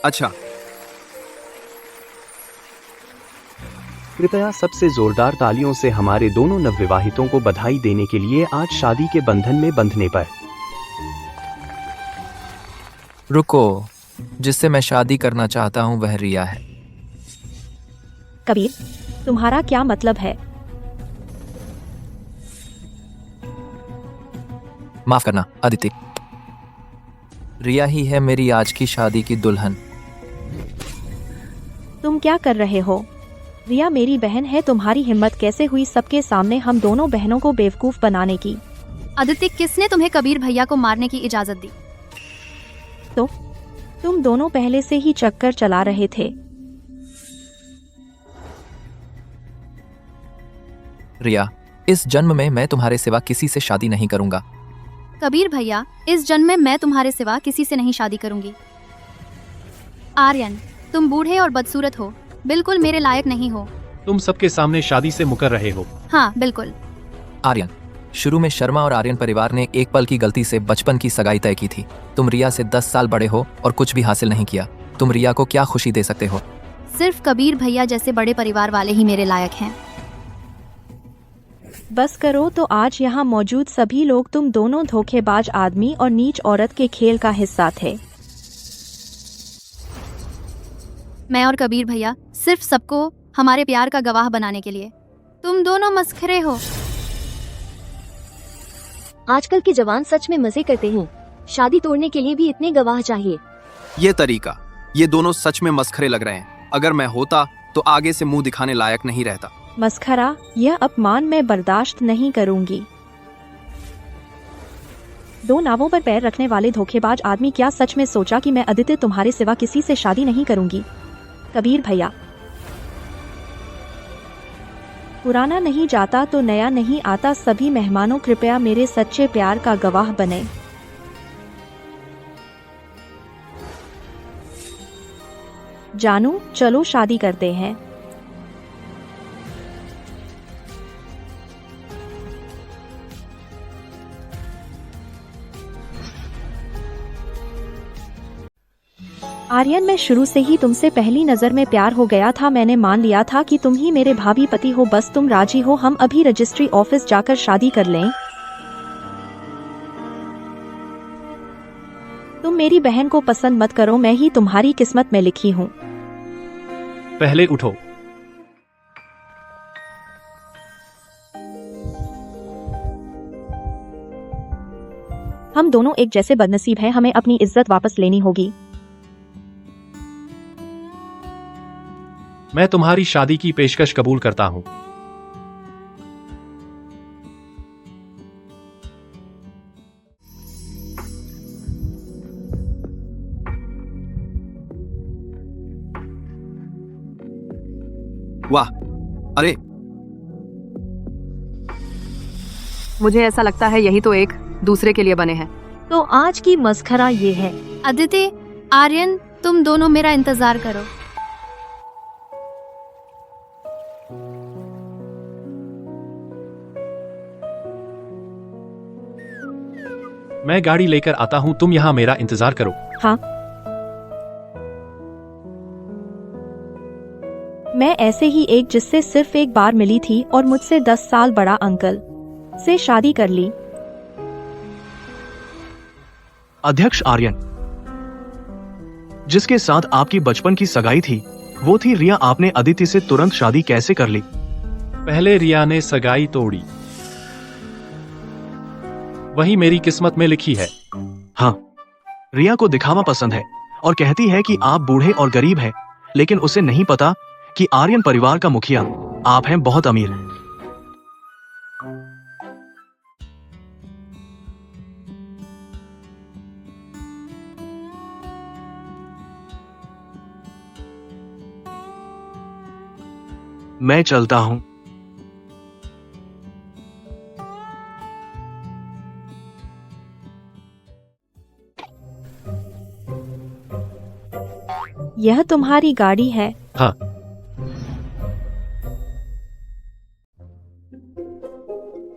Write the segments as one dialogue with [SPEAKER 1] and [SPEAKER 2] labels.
[SPEAKER 1] अच्छा,
[SPEAKER 2] कृपया सबसे जोरदार तालियों से हमारे दोनों नवविवाहितों को बधाई देने के लिए आज शादी के बंधन में बंधने पर।
[SPEAKER 3] रुको, जिससे मैं शादी करना चाहता हूँ वह रिया है।
[SPEAKER 4] कबीर, तुम्हारा क्या मतलब है?
[SPEAKER 3] माफ करना अदिति, रिया ही है मेरी आज की शादी की दुल्हन।
[SPEAKER 4] तुम क्या कर रहे हो? रिया मेरी बहन है। तुम्हारी हिम्मत कैसे हुई सबके सामने हम दोनों बहनों को बेवकूफ बनाने की?
[SPEAKER 5] अदिति, किसने तुम्हें कबीर भैया को मारने की इजाजत दी?
[SPEAKER 4] तो तुम दोनों पहले से ही चक्कर चला रहे थे।
[SPEAKER 3] रिया, इस जन्म में मैं तुम्हारे सिवा किसी से शादी नहीं करूंगा।
[SPEAKER 5] कबीर भैया, इस जन्म में मैं तुम्हारे सिवा किसी से नहीं शादी करूंगी। आर्यन, तुम बूढ़े और बदसूरत हो, बिल्कुल मेरे लायक नहीं हो।
[SPEAKER 6] तुम सबके सामने शादी से मुकर रहे हो।
[SPEAKER 5] हाँ बिल्कुल।
[SPEAKER 3] आर्यन, शुरू में शर्मा और आर्यन परिवार ने एक पल की गलती से बचपन की सगाई तय की थी। तुम रिया से 10 साल बड़े हो और कुछ भी हासिल नहीं किया। तुम रिया को क्या खुशी दे सकते हो?
[SPEAKER 5] सिर्फ कबीर भैया जैसे बड़े परिवार वाले ही मेरे लायक हैं।
[SPEAKER 4] बस करो। तो आज यहाँ मौजूद सभी लोग तुम दोनों धोखेबाज आदमी और नीच औरत के खेल का हिस्सा थे।
[SPEAKER 5] मैं और कबीर भैया सिर्फ सबको हमारे प्यार का गवाह बनाने के लिए। तुम दोनों मस्खरे हो।
[SPEAKER 7] आजकल के जवान सच में मजे करते हैं। शादी तोड़ने के लिए भी इतने गवाह चाहिए।
[SPEAKER 1] ये तरीका, ये दोनों सच में मस्खरे लग रहे हैं। अगर मैं होता तो आगे से मुंह दिखाने लायक नहीं रहता।
[SPEAKER 4] मस्खरा, यह अपमान मैं बर्दाश्त नहीं करूंगी। दो नावों पर पैर रखने वाले धोखेबाज आदमी, क्या सच में सोचा कि मैं अदिति तुम्हारे सिवा किसी से शादी नहीं करूंगी? कबीर भैया, पुराना नहीं जाता तो नया नहीं आता। सभी मेहमानों कृपया मेरे सच्चे प्यार का गवाह बने। जानू, चलो शादी करते हैं। आर्यन, मैं शुरू से ही तुमसे पहली नजर में प्यार हो गया था। मैंने मान लिया था कि तुम ही मेरे भावी पति हो। बस तुम राजी हो, हम अभी रजिस्ट्री ऑफिस जाकर शादी कर लें। तुम मेरी बहन को पसंद मत करो, मैं ही तुम्हारी किस्मत में लिखी हूँ।
[SPEAKER 6] पहले उठो।
[SPEAKER 4] हम दोनों एक जैसे बदनसीब हैं, हमें अपनी इज्जत वापस लेनी होगी।
[SPEAKER 6] मैं तुम्हारी शादी की पेशकश कबूल करता हूँ।
[SPEAKER 1] वाह, अरे
[SPEAKER 8] मुझे ऐसा लगता है यही तो एक दूसरे के लिए बने हैं।
[SPEAKER 7] तो आज की मस्खरा ये है।
[SPEAKER 5] अदिति, आर्यन, तुम दोनों मेरा इंतजार करो।
[SPEAKER 6] मैं गाड़ी लेकर आता हूँ, तुम यहाँ मेरा इंतजार करो।
[SPEAKER 4] हाँ, मैं ऐसे ही एक जिससे सिर्फ एक बार मिली थी और मुझसे 10 साल बड़ा अंकल से शादी कर ली।
[SPEAKER 9] अध्यक्ष आर्यन, जिसके साथ आपकी बचपन की सगाई थी वो थी रिया। आपने अदिति से तुरंत शादी कैसे कर ली?
[SPEAKER 6] पहले रिया ने सगाई तोड़ी, वही मेरी किस्मत में लिखी है।
[SPEAKER 9] हाँ, रिया को दिखावा पसंद है और कहती है कि आप बूढ़े और गरीब हैं, लेकिन उसे नहीं पता कि आर्यन परिवार का मुखिया आप हैं, बहुत अमीर। मैं चलता हूं।
[SPEAKER 4] यह तुम्हारी गाड़ी है?
[SPEAKER 6] हाँ।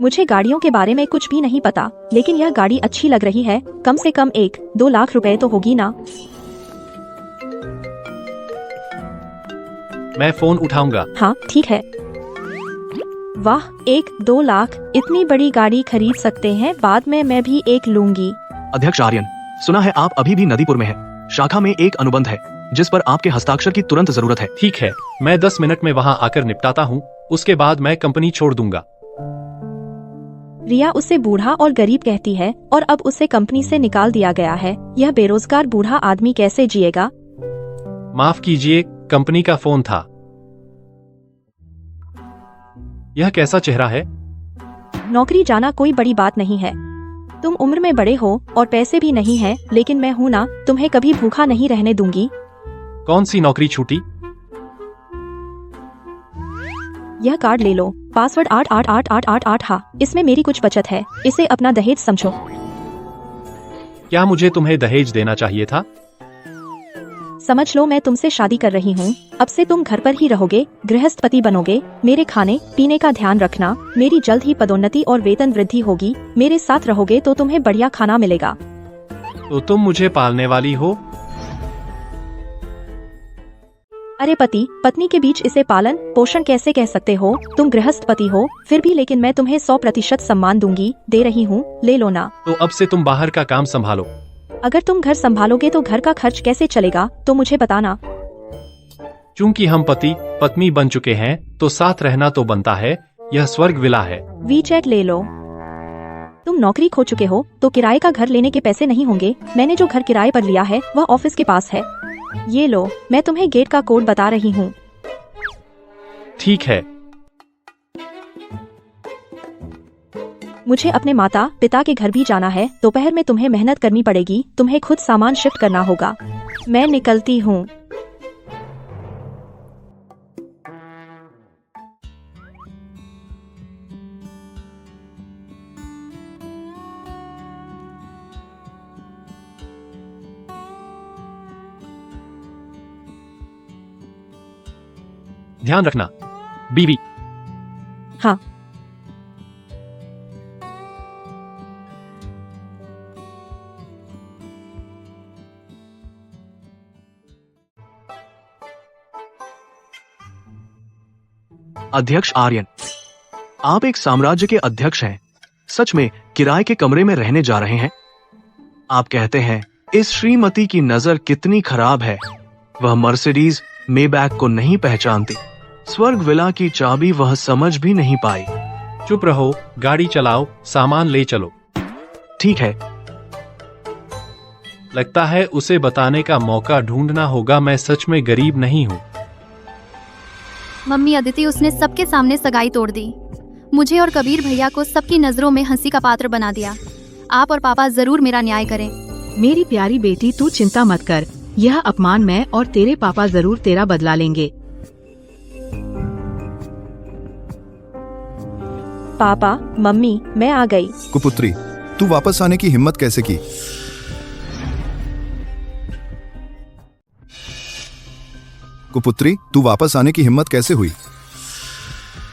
[SPEAKER 4] मुझे गाड़ियों के बारे में कुछ भी नहीं पता, लेकिन यह गाड़ी अच्छी लग रही है। कम से कम 1-2 लाख रुपए तो होगी ना?
[SPEAKER 6] मैं फोन उठाऊंगा।
[SPEAKER 4] हाँ ठीक है। वाह, 1-2 लाख, इतनी बड़ी गाड़ी खरीद सकते हैं, बाद में मैं भी एक लूंगी।
[SPEAKER 9] अध्यक्ष आर्यन, सुना है आप अभी भी नदीपुर में है। शाखा में एक अनुबंध है जिस पर आपके हस्ताक्षर की तुरंत जरूरत है।
[SPEAKER 6] ठीक है, मैं 10 मिनट में वहाँ आकर निपटाता हूँ, उसके बाद मैं कंपनी छोड़ दूंगा।
[SPEAKER 4] रिया उसे बूढ़ा और गरीब कहती है और अब उसे कंपनी से निकाल दिया गया है। यह बेरोजगार बूढ़ा आदमी कैसे जिएगा?
[SPEAKER 6] माफ कीजिए, कंपनी का फोन था। यह कैसा चेहरा है?
[SPEAKER 4] नौकरी जाना कोई बड़ी बात नहीं है। तुम उम्र में बड़े हो और पैसे भी नहीं है, लेकिन मैं हूँ ना, तुम्हें कभी भूखा नहीं रहने दूंगी।
[SPEAKER 6] कौन सी नौकरी छूटी?
[SPEAKER 4] यह कार्ड ले लो, पासवर्ड 888888। हाँ, इसमें मेरी कुछ बचत है, इसे अपना दहेज समझो।
[SPEAKER 6] क्या मुझे तुम्हें दहेज देना चाहिए था?
[SPEAKER 4] समझ लो मैं तुमसे शादी कर रही हूँ। अब से तुम घर पर ही रहोगे, गृहस्थ पति बनोगे। मेरे खाने पीने का ध्यान रखना। मेरी जल्द ही पदोन्नति और वेतन वृद्धि होगी। मेरे साथ रहोगे तो तुम्हें बढ़िया खाना मिलेगा।
[SPEAKER 6] तो तुम मुझे पालने वाली हो?
[SPEAKER 4] अरे पति पत्नी के बीच इसे पालन पोषण कैसे कह सकते हो? तुम गृहस्थ पति हो फिर भी, लेकिन मैं तुम्हें 100% सम्मान दूंगी, दे रही हूँ, ले लो ना।
[SPEAKER 6] तो अब से तुम बाहर का काम संभालो।
[SPEAKER 4] अगर तुम घर संभालोगे तो घर का खर्च कैसे चलेगा, तो मुझे बताना।
[SPEAKER 6] चूंकि हम पति पत्नी बन चुके हैं तो साथ रहना तो बनता है, यह स्वर्ग विला है।
[SPEAKER 4] वीचैट ले लो। तुम नौकरी खो चुके हो तो किराए का घर लेने के पैसे नहीं होंगे। मैंने जो घर किराए पर लिया है वह ऑफिस के पास है। ये लो, मैं तुम्हें गेट का कोड बता रही हूँ।
[SPEAKER 6] ठीक है।
[SPEAKER 4] मुझे अपने माता पिता के घर भी जाना है। दोपहर में तुम्हें मेहनत करनी पड़ेगी, तुम्हें खुद सामान शिफ्ट करना होगा। मैं निकलती हूँ।
[SPEAKER 6] ध्यान रखना, बीवी।
[SPEAKER 4] हाँ।
[SPEAKER 9] अध्यक्ष आर्यन, आप एक साम्राज्य के अध्यक्ष हैं। सच में किराए के कमरे में रहने जा रहे हैं? आप कहते हैं इस श्रीमती की नजर कितनी खराब है, वह मर्सिडीज मेबैक को नहीं पहचानती। स्वर्ग विला की चाबी वह समझ भी नहीं पाई।
[SPEAKER 6] चुप रहो, गाड़ी चलाओ, सामान ले चलो।
[SPEAKER 9] ठीक है।
[SPEAKER 6] लगता है उसे बताने का मौका ढूंढना होगा, मैं सच में गरीब नहीं हूँ।
[SPEAKER 5] मम्मी अदिति, उसने सबके सामने सगाई तोड़ दी। मुझे और कबीर भैया को सबकी नजरों में हंसी का पात्र बना दिया। आप और पापा जरूर मेरा न्याय करें।
[SPEAKER 10] मेरी प्यारी बेटी, तू चिंता मत कर। यह अपमान मैं और तेरे पापा जरूर तेरा बदला लेंगे।
[SPEAKER 4] पापा मम्मी, मैं आ गई।
[SPEAKER 11] कुपुत्री, तू वापस आने की हिम्मत कैसे की? कुपुत्री, तू वापस आने की हिम्मत कैसे हुई?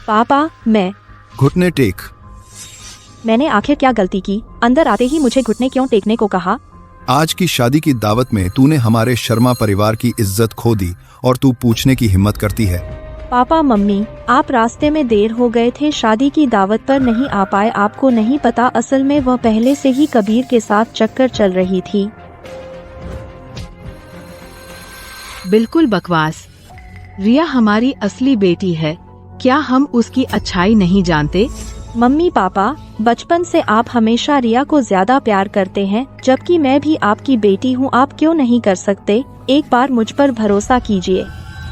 [SPEAKER 4] पापा मैं
[SPEAKER 11] घुटने टेक।
[SPEAKER 4] मैंने आखिर क्या गलती की? अंदर आते ही मुझे घुटने क्यों टेकने को कहा?
[SPEAKER 11] आज की शादी की दावत में तूने हमारे शर्मा परिवार की इज्जत खो दी और तू पूछने की हिम्मत करती है।
[SPEAKER 4] पापा मम्मी, आप रास्ते में देर हो गए थे, शादी की दावत पर नहीं आ पाए। आपको नहीं पता, असल में वह पहले से ही कबीर के साथ चक्कर चल रही थी।
[SPEAKER 10] बिल्कुल बकवास। रिया हमारी असली बेटी है, क्या हम उसकी अच्छाई नहीं जानते?
[SPEAKER 4] मम्मी पापा, बचपन से आप हमेशा रिया को ज्यादा प्यार करते हैं, जबकि मैं भी आपकी बेटी हूँ। आप क्यों नहीं कर सकते? एक बार मुझ पर भरोसा कीजिए।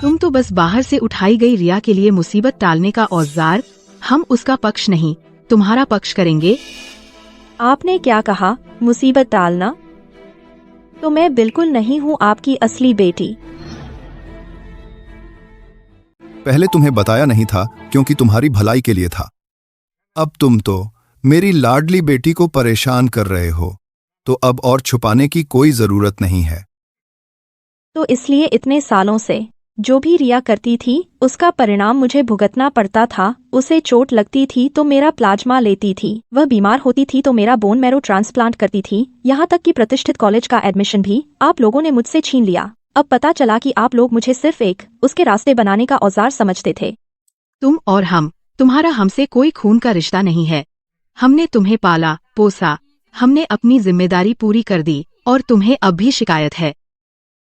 [SPEAKER 10] तुम तो बस बाहर से उठाई गई रिया के लिए मुसीबत टालने का औजार। हम उसका पक्ष नहीं, तुम्हारा पक्ष करेंगे।
[SPEAKER 4] आपने क्या कहा? मुसीबत टालना? तो मैं बिल्कुल नहीं हूँ आपकी असली बेटी।
[SPEAKER 11] पहले तुम्हें बताया नहीं था क्योंकि तुम्हारी भलाई के लिए था। अब तुम तो मेरी लाडली बेटी को परेशान कर रहे हो, तो अब और छुपाने की कोई जरूरत नहीं है।
[SPEAKER 4] तो इसलिए इतने सालों से जो भी रिया करती थी उसका परिणाम मुझे भुगतना पड़ता था। उसे चोट लगती थी तो मेरा प्लाज्मा लेती थी, वह बीमार होती थी तो मेरा बोन मैरो ट्रांसप्लांट करती थी, यहाँ तक कि प्रतिष्ठित कॉलेज का एडमिशन भी आप लोगों ने मुझसे छीन लिया। अब पता चला कि आप लोग मुझे सिर्फ एक उसके रास्ते बनाने का औजार समझते थे।
[SPEAKER 10] तुम और हम, तुम्हारा हमसे कोई खून का रिश्ता नहीं है। हमने तुम्हें पाला पोसा, हमने अपनी जिम्मेदारी पूरी कर दी और तुम्हें अब भी शिकायत है।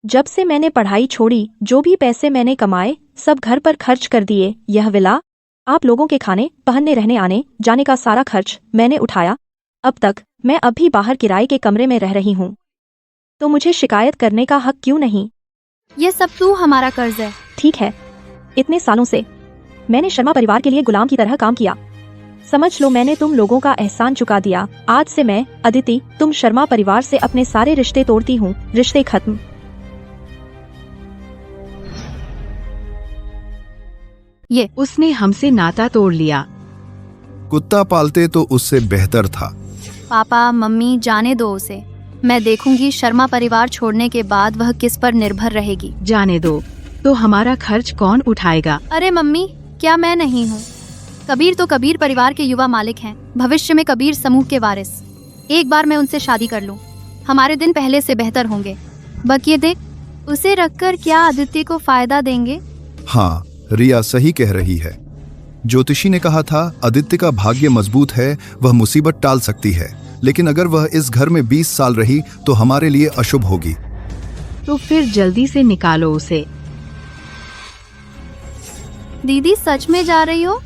[SPEAKER 4] जब से मैंने पढ़ाई छोड़ी, जो भी पैसे मैंने कमाए सब घर पर खर्च कर दिए। यह विला, आप लोगों के खाने पहनने रहने आने जाने का सारा खर्च मैंने उठाया। अब तक मैं अब भी बाहर किराए के कमरे में रह रही हूँ, तो मुझे शिकायत करने का हक क्यों नहीं?
[SPEAKER 5] ये सब तू हमारा कर्ज है।
[SPEAKER 4] ठीक है, इतने सालों से मैंने शर्मा परिवार के लिए गुलाम की तरह काम किया। समझ लो मैंने तुम लोगों का एहसान चुका दिया। आज से मैं अदिति, तुम शर्मा परिवार से अपने सारे रिश्ते तोड़ती हूँ। रिश्ते खत्म।
[SPEAKER 5] ये
[SPEAKER 10] उसने हमसे नाता तोड़ लिया।
[SPEAKER 11] कुत्ता पालते तो उससे बेहतर था।
[SPEAKER 5] पापा मम्मी जाने दो उसे। मैं देखूंगी शर्मा परिवार छोड़ने के बाद वह किस पर निर्भर रहेगी।
[SPEAKER 10] जाने दो, तो हमारा खर्च कौन उठाएगा?
[SPEAKER 5] अरे मम्मी, क्या मैं नहीं हूँ? कबीर तो कबीर परिवार के युवा मालिक हैं, भविष्य में कबीर समूह के वारिस। एक बार मैं उनसे शादी कर लूँ, हमारे दिन पहले से बेहतर होंगे। बकिए देख, उसे रखकर क्या आदित्य को फायदा देंगे?
[SPEAKER 11] हाँ, रिया सही कह रही है। ज्योतिषी ने कहा था आदित्य का भाग्य मजबूत है, वह मुसीबत टाल सकती है, लेकिन अगर वह इस घर में 20 साल रही तो हमारे लिए अशुभ होगी।
[SPEAKER 10] तो फिर जल्दी से निकालो उसे।
[SPEAKER 5] दीदी सच में जा रही हो?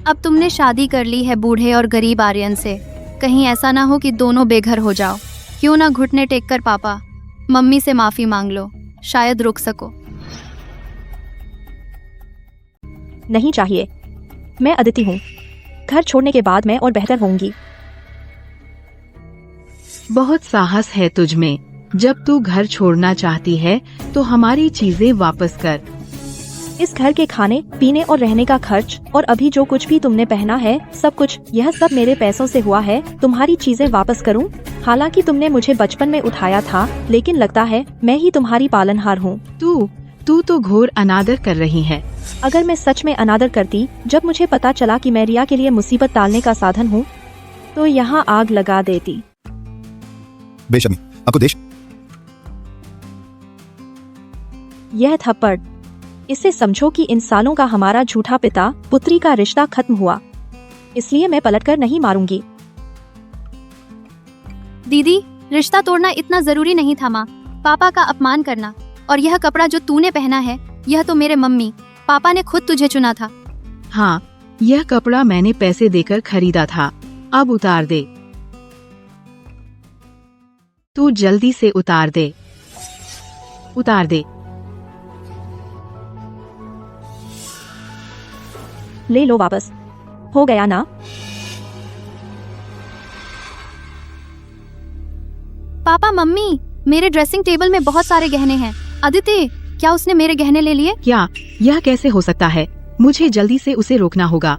[SPEAKER 5] अब तुमने शादी कर ली है बूढ़े और गरीब आर्यन से, कहीं ऐसा ना हो कि दोनों बेघर हो जाओ। क्यों ना घुटने टेक कर पापा मम्मी से माफी मांग लो, शायद रुक सको।
[SPEAKER 4] नहीं चाहिए, मैं अदिति हूँ। घर छोड़ने के बाद मैं और बेहतर होंगी।
[SPEAKER 10] बहुत साहस है तुझ में। जब तू घर छोड़ना चाहती है तो हमारी चीजें वापस कर।
[SPEAKER 4] इस घर के खाने पीने और रहने का खर्च और अभी जो कुछ भी तुमने पहना है सब कुछ, यह सब मेरे पैसों से हुआ है। तुम्हारी चीजें वापस करूं? हालांकि तुमने मुझे बचपन में उठाया था, लेकिन लगता है मैं ही तुम्हारी पालनहार हूँ।
[SPEAKER 10] तू तो घोर अनादर कर रही है।
[SPEAKER 4] अगर मैं सच में अनादर करती, जब मुझे पता चला कि मैं रिया के लिए मुसीबत टालने का साधन हूँ, तो यहाँ आग लगा देती।
[SPEAKER 11] बेशर्मी, आपको देश।
[SPEAKER 4] यह थप्पड़, इससे समझो कि इन सालों का हमारा झूठा पिता पुत्री का रिश्ता खत्म हुआ, इसलिए मैं पलटकर नहीं मारूंगी।
[SPEAKER 5] दीदी, रिश्ता तोड़ना इतना जरूरी नहीं था माँ। पापा का अपमान करना, और यह कपड़ा जो तूने पहना है, यह तो मेरे मम्मी पापा ने खुद तुझे चुना था।
[SPEAKER 10] हाँ, यह कपड़ा मैंने पैसे देकर खरीदा था। अब उतार दे। तू जल्दी से उतार दे। उतार दे।
[SPEAKER 4] ले लो वापस। हो गया ना?
[SPEAKER 5] पापा मम्मी, मेरे ड्रेसिंग टेबल में बहुत सारे गहने हैं। आदित्य, क्या उसने मेरे गहने ले लिए?
[SPEAKER 10] क्या? यह कैसे हो सकता है? मुझे जल्दी से उसे रोकना होगा।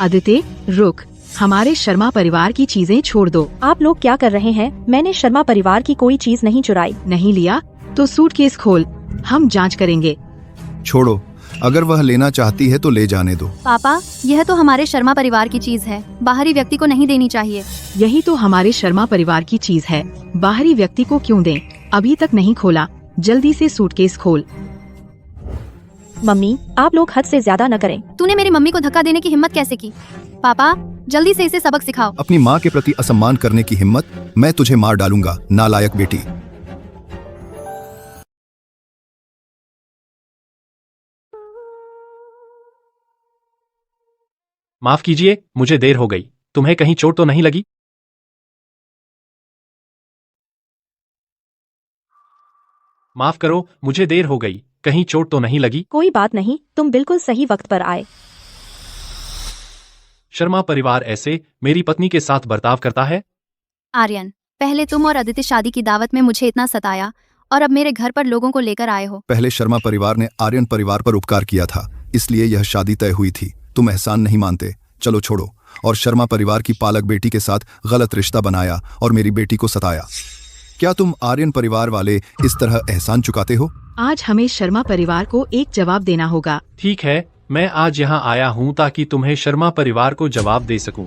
[SPEAKER 10] आदित्य, रुक। हमारे शर्मा परिवार की चीजें छोड़ दो।
[SPEAKER 4] आप लोग क्या कर रहे हैं? मैंने शर्मा परिवार की कोई चीज नहीं चुराई।
[SPEAKER 10] नहीं लिया तो सूटकेस खोल, हम जांच करेंगे।
[SPEAKER 11] छोड़ो, अगर वह लेना चाहती है तो ले जाने दो।
[SPEAKER 5] पापा, यह तो हमारे शर्मा परिवार की चीज है, बाहरी व्यक्ति को नहीं देनी चाहिए।
[SPEAKER 10] यही तो हमारे शर्मा परिवार की चीज है, बाहरी व्यक्ति को क्यों दें? अभी तक नहीं खोला, जल्दी से सूटकेस खोल।
[SPEAKER 4] मम्मी, आप लोग हद से ज्यादा न करें।
[SPEAKER 5] तूने मेरी मम्मी को धक्का देने की हिम्मत कैसे की? पापा, जल्दी से इसे सबक सिखाओ।
[SPEAKER 11] अपनी माँ के प्रति असम्मान करने की हिम्मत? मैं तुझे मार डालूंगा, नालायक बेटी।
[SPEAKER 6] माफ कीजिए, मुझे देर हो गई। तुम्हें कहीं चोट तो नहीं लगी? माफ करो, मुझे देर हो गई। कहीं चोट तो नहीं लगी?
[SPEAKER 4] कोई बात नहीं, तुम बिल्कुल सही वक्त पर आए।
[SPEAKER 6] शर्मा परिवार ऐसे मेरी पत्नी के साथ बर्ताव करता है?
[SPEAKER 5] आर्यन, पहले तुम और आदित्य शादी की दावत में मुझे इतना सताया, और अब मेरे घर पर लोगों को लेकर आए हो।
[SPEAKER 11] पहले शर्मा परिवार ने आर्यन परिवार पर उपकार किया था, इसलिए यह शादी तय हुई थी। तुम एहसान नहीं मानते, चलो छोड़ो। और शर्मा परिवार की पालक बेटी के साथ गलत रिश्ता बनाया और मेरी बेटी को सताया। क्या तुम आर्यन परिवार वाले इस तरह एहसान चुकाते हो?
[SPEAKER 10] आज हमें शर्मा परिवार को एक जवाब देना होगा।
[SPEAKER 6] ठीक है, मैं आज यहाँ आया हूँ ताकि तुम्हें शर्मा परिवार को जवाब दे सकूं।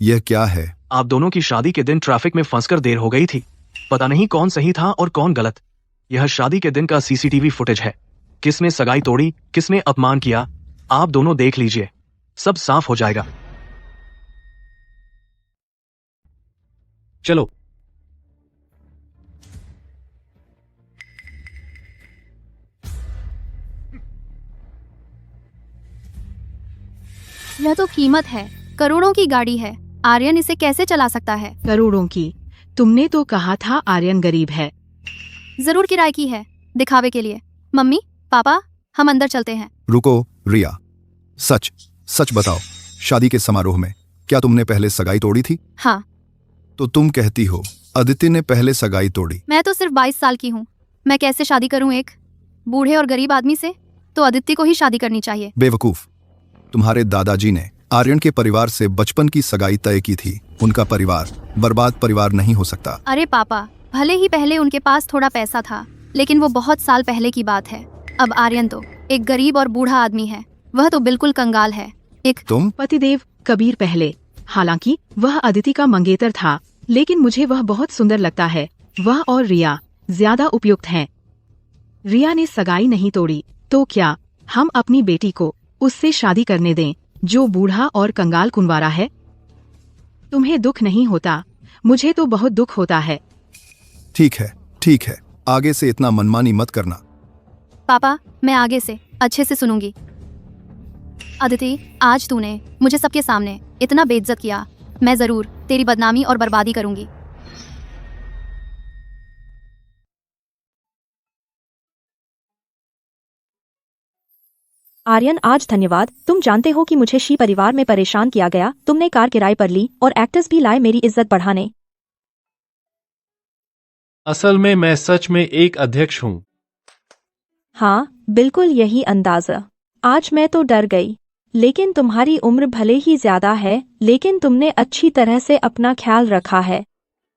[SPEAKER 11] यह क्या है?
[SPEAKER 9] आप दोनों की शादी के दिन ट्रैफिक में फंसकर देर हो गई थी। पता नहीं कौन सही था और कौन गलत। यह शादी के दिन का सीसीटीवी फुटेज है। किसने सगाई तोड़ी, किसने अपमान किया, आप दोनों देख लीजिए, सब साफ हो जाएगा।
[SPEAKER 6] चलो।
[SPEAKER 5] यह तो कीमत है, करोड़ों की गाड़ी है। आर्यन इसे कैसे चला सकता है?
[SPEAKER 10] करोड़ों की? तुमने तो कहा था आर्यन गरीब है।
[SPEAKER 5] जरूर किराए की है, दिखावे के लिए। मम्मी पापा, हम अंदर चलते हैं।
[SPEAKER 11] रुको रिया, सच सच बताओ, शादी के समारोह में क्या तुमने पहले सगाई तोड़ी थी?
[SPEAKER 5] हाँ।
[SPEAKER 11] तो तुम कहती हो अदिति ने पहले सगाई तोड़ी?
[SPEAKER 5] मैं तो सिर्फ 22 साल की हूँ, मैं कैसे शादी करूँ एक बूढ़े और गरीब आदमी से? तो अदिति को ही शादी करनी चाहिए।
[SPEAKER 11] बेवकूफ, तुम्हारे दादाजी ने आर्यन के परिवार से बचपन की सगाई तय की थी। उनका परिवार बर्बाद परिवार नहीं हो सकता।
[SPEAKER 5] अरे पापा, भले ही पहले उनके पास थोड़ा पैसा था, लेकिन वो बहुत साल पहले की बात है। अब आर्यन तो एक गरीब और बूढ़ा आदमी है, वह तो बिल्कुल कंगाल है। एक
[SPEAKER 11] तुम
[SPEAKER 10] पतिदेव कबीर पहले, हालांकि वह अदिति का मंगेतर था, लेकिन मुझे वह बहुत सुंदर लगता है। वह और रिया ज्यादा उपयुक्त हैं। रिया ने सगाई नहीं तोड़ी, तो क्या हम अपनी बेटी को उससे शादी करने दें जो बूढ़ा और कंगाल कुंवारा है? तुम्हें दुख नहीं होता? मुझे तो बहुत दुख होता है।
[SPEAKER 11] ठीक है, आगे से इतना मनमानी मत करना।
[SPEAKER 5] पापा, मैं आगे से अच्छे से सुनूंगी। अदिति, आज तूने मुझे सबके सामने इतना बेइज्जत किया, मैं जरूर तेरी बदनामी और बर्बादी करूंगी।
[SPEAKER 4] आर्यन, आज धन्यवाद। तुम जानते हो कि मुझे शी परिवार में परेशान किया गया। तुमने कार किराए पर ली और एक्टर्स भी लाए मेरी इज्जत बढ़ाने।
[SPEAKER 6] असल में मैं सच में एक अध्यक्ष हूँ।
[SPEAKER 4] हाँ, बिल्कुल यही अंदाजा। आज मैं तो डर गई। लेकिन तुम्हारी उम्र भले ही ज्यादा है, लेकिन तुमने अच्छी तरह से अपना ख्याल रखा है।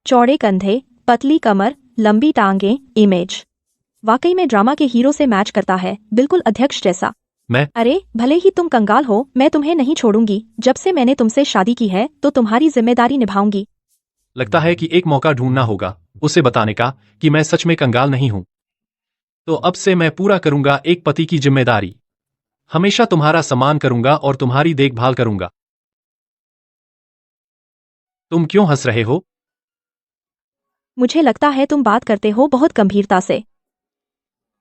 [SPEAKER 4] चौड़े कंधे, पतली कमर, लंबी टांगें, इमेज वाकई में ड्रामा के हीरो से मैच करता है, बिल्कुल अध्यक्ष जैसा। अरे, भले ही तुम कंगाल हो, मैं तुम्हें नहीं छोड़ूंगी। जब से मैंने तुमसे शादी की है तो तुम्हारी जिम्मेदारी निभाऊंगी।
[SPEAKER 6] लगता है कि एक मौका ढूंढना होगा उसे बताने का कि मैं सच में कंगाल नहीं हूं। तो अब से मैं पूरा करूंगा एक पति की जिम्मेदारी। हमेशा तुम्हारा सम्मान करूंगा और तुम्हारी देखभाल करूंगा। तुम क्यों हंस रहे हो?
[SPEAKER 4] मुझे लगता है तुम बात करते हो बहुत गंभीरता से।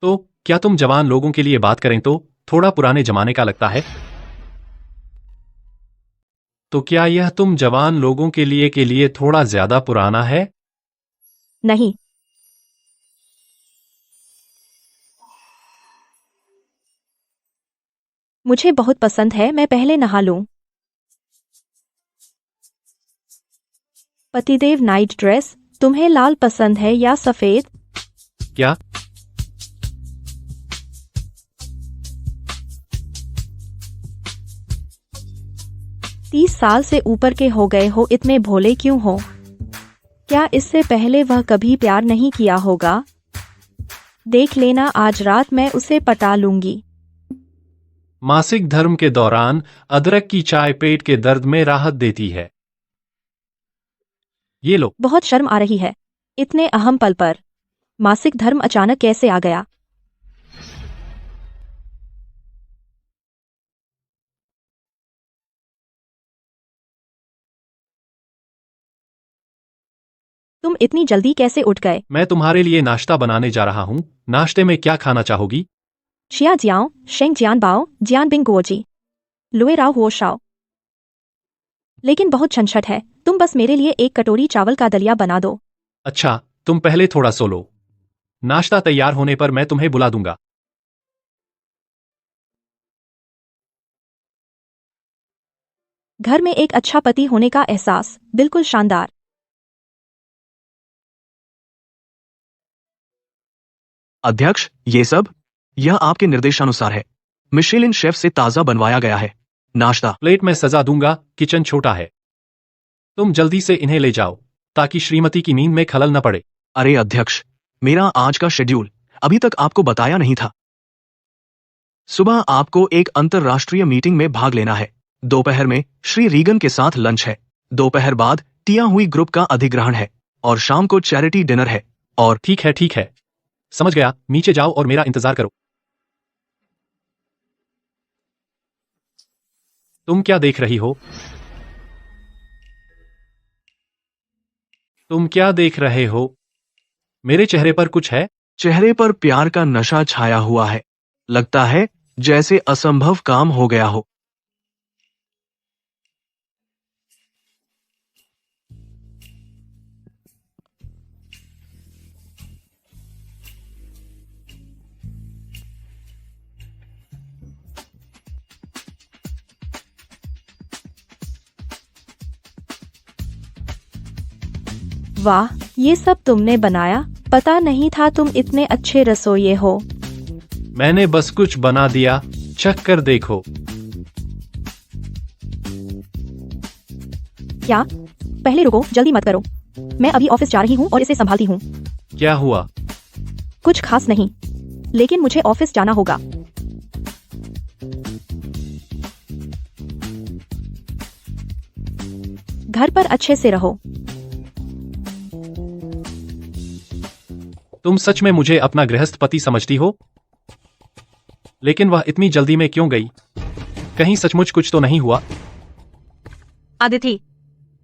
[SPEAKER 6] तो क्या तुम जवान लोगों के लिए बात करें तो थोड़ा पुराने जमाने का लगता है? तो क्या यह तुम जवान लोगों के लिए थोड़ा ज्यादा पुराना है?
[SPEAKER 4] नहीं। मुझे बहुत पसंद है, मैं पहले नहा लूं। पतिदेव नाइट ड्रेस, तुम्हें लाल पसंद है या सफेद?
[SPEAKER 6] क्या?
[SPEAKER 4] तीस साल से ऊपर के हो गए हो, इतने भोले क्यों हो? क्या इससे पहले वह कभी प्यार नहीं किया होगा? देख लेना, आज रात मैं उसे पटा लूंगी।
[SPEAKER 6] मासिक धर्म के दौरान अदरक की चाय पेट के दर्द में राहत देती है। ये लो।
[SPEAKER 4] बहुत शर्म आ रही है इतने अहम पल पर। मासिक धर्म अचानक कैसे आ गया? तुम इतनी जल्दी कैसे उठ गए?
[SPEAKER 6] मैं तुम्हारे लिए नाश्ता बनाने जा रहा हूँ। नाश्ते में क्या खाना चाहोगी?
[SPEAKER 4] शिया जियाओ, शेंग जियान बाओ, जियान बिंग गोजी, लुए राव हो शाओ। लेकिन बहुत झंझट है, तुम बस मेरे लिए एक कटोरी चावल का दलिया बना दो।
[SPEAKER 6] अच्छा, तुम पहले थोड़ा सो लो। नाश्ता तैयार होने पर मैं तुम्हें बुला दूंगा।
[SPEAKER 4] घर में एक अच्छा पति होने का एहसास बिल्कुल शानदार।
[SPEAKER 9] अध्यक्ष, ये सब यह आपके निर्देशानुसार है। मिशेलिन शेफ से ताजा बनवाया गया है। नाश्ता
[SPEAKER 6] प्लेट में सजा दूंगा, किचन छोटा है। तुम जल्दी से इन्हें ले जाओ ताकि श्रीमती की नींद में खलल न पड़े।
[SPEAKER 9] अरे अध्यक्ष, मेरा आज का शेड्यूल अभी तक आपको बताया नहीं था। सुबह आपको एक अंतर्राष्ट्रीय मीटिंग में भाग लेना है। दोपहर में श्री रीगन के साथ लंच है। दोपहर बाद टिया हुई ग्रुप का अधिग्रहण है और शाम को चैरिटी डिनर है। और
[SPEAKER 6] ठीक है, समझ गया। नीचे जाओ और मेरा इंतजार करो। तुम क्या देख रही हो? तुम क्या देख रहे हो? मेरे चेहरे पर कुछ है?
[SPEAKER 9] चेहरे पर प्यार का नशा छाया हुआ है। लगता है जैसे असंभव काम हो गया हो।
[SPEAKER 4] वाह, ये सब तुमने बनाया? पता नहीं था तुम इतने अच्छे रसोइये हो।
[SPEAKER 6] मैंने बस कुछ बना दिया, चख कर देखो।
[SPEAKER 4] क्या? पहले रुको, जल्दी मत करो। मैं अभी ऑफिस जा रही हूँ और इसे संभालती हूँ।
[SPEAKER 6] क्या हुआ?
[SPEAKER 4] कुछ खास नहीं, लेकिन मुझे ऑफिस जाना होगा। घर पर अच्छे से रहो।
[SPEAKER 6] तुम सच में मुझे अपना गृहस्थ पति समझती हो? लेकिन वह इतनी जल्दी में क्यों गई? कहीं सचमुच कुछ तो नहीं हुआ?
[SPEAKER 8] अदिति,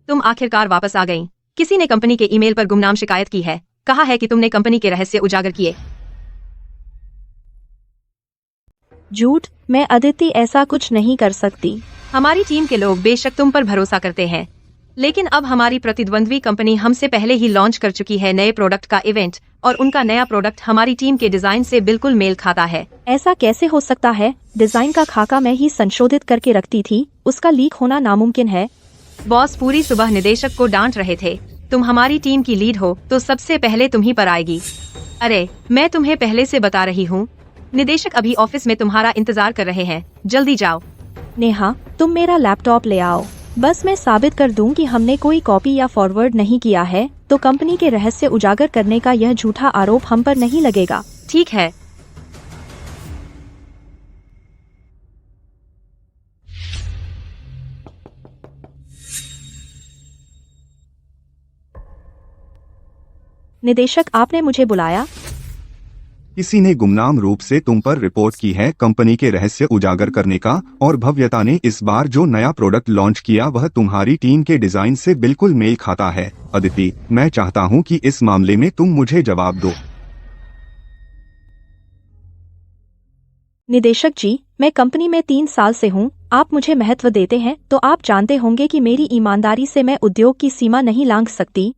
[SPEAKER 8] तुम आखिरकार वापस आ गईं। किसी ने कंपनी के ईमेल पर गुमनाम शिकायत की है। कहा है कि तुमने कंपनी के रहस्य उजागर किए।
[SPEAKER 4] झूठ, मैं अदिति ऐसा कुछ नहीं कर सकती।
[SPEAKER 8] हमारी टीम के लोग बेशक तुम पर भरोसा करते हैं, लेकिन अब हमारी प्रतिद्वंद्वी कंपनी हमसे पहले ही लॉन्च कर चुकी है नए प्रोडक्ट का इवेंट, और उनका नया प्रोडक्ट हमारी टीम के डिजाइन से बिल्कुल मेल खाता है।
[SPEAKER 4] ऐसा कैसे हो सकता है? डिजाइन का खाका मैं ही संशोधित करके रखती थी, उसका लीक होना नामुमकिन है।
[SPEAKER 8] बॉस पूरी सुबह निदेशक को डांट रहे थे। तुम हमारी टीम की लीड हो तो सबसे पहले तुम ही पर आएगी। अरे, मैं तुम्हें पहले से बता रही हूँ, निदेशक अभी ऑफिस में तुम्हारा इंतजार कर रहे हैं। जल्दी जाओ।
[SPEAKER 4] नेहा, तुम मेरा लैपटॉप ले आओ। बस मैं साबित कर दूं कि हमने कोई कॉपी या फॉरवर्ड नहीं किया है, तो कंपनी के रहस्य उजागर करने का यह झूठा आरोप हम पर नहीं लगेगा।
[SPEAKER 8] ठीक है।
[SPEAKER 4] निदेशक, आपने मुझे बुलाया?
[SPEAKER 11] किसी ने गुमनाम रूप से तुम पर रिपोर्ट की है कंपनी के रहस्य उजागर करने का, और भव्यता ने इस बार जो नया प्रोडक्ट लॉन्च किया वह तुम्हारी टीम के डिजाइन से बिल्कुल मेल खाता है। अदिति, मैं चाहता हूं कि इस मामले में तुम मुझे जवाब दो।
[SPEAKER 4] निदेशक जी, मैं कंपनी में 3 साल से हूं। आप मुझे महत्व देते हैं तो आप जानते होंगे कि मेरी ईमानदारी से मैं उद्योग की सीमा नहीं लांघ सकती।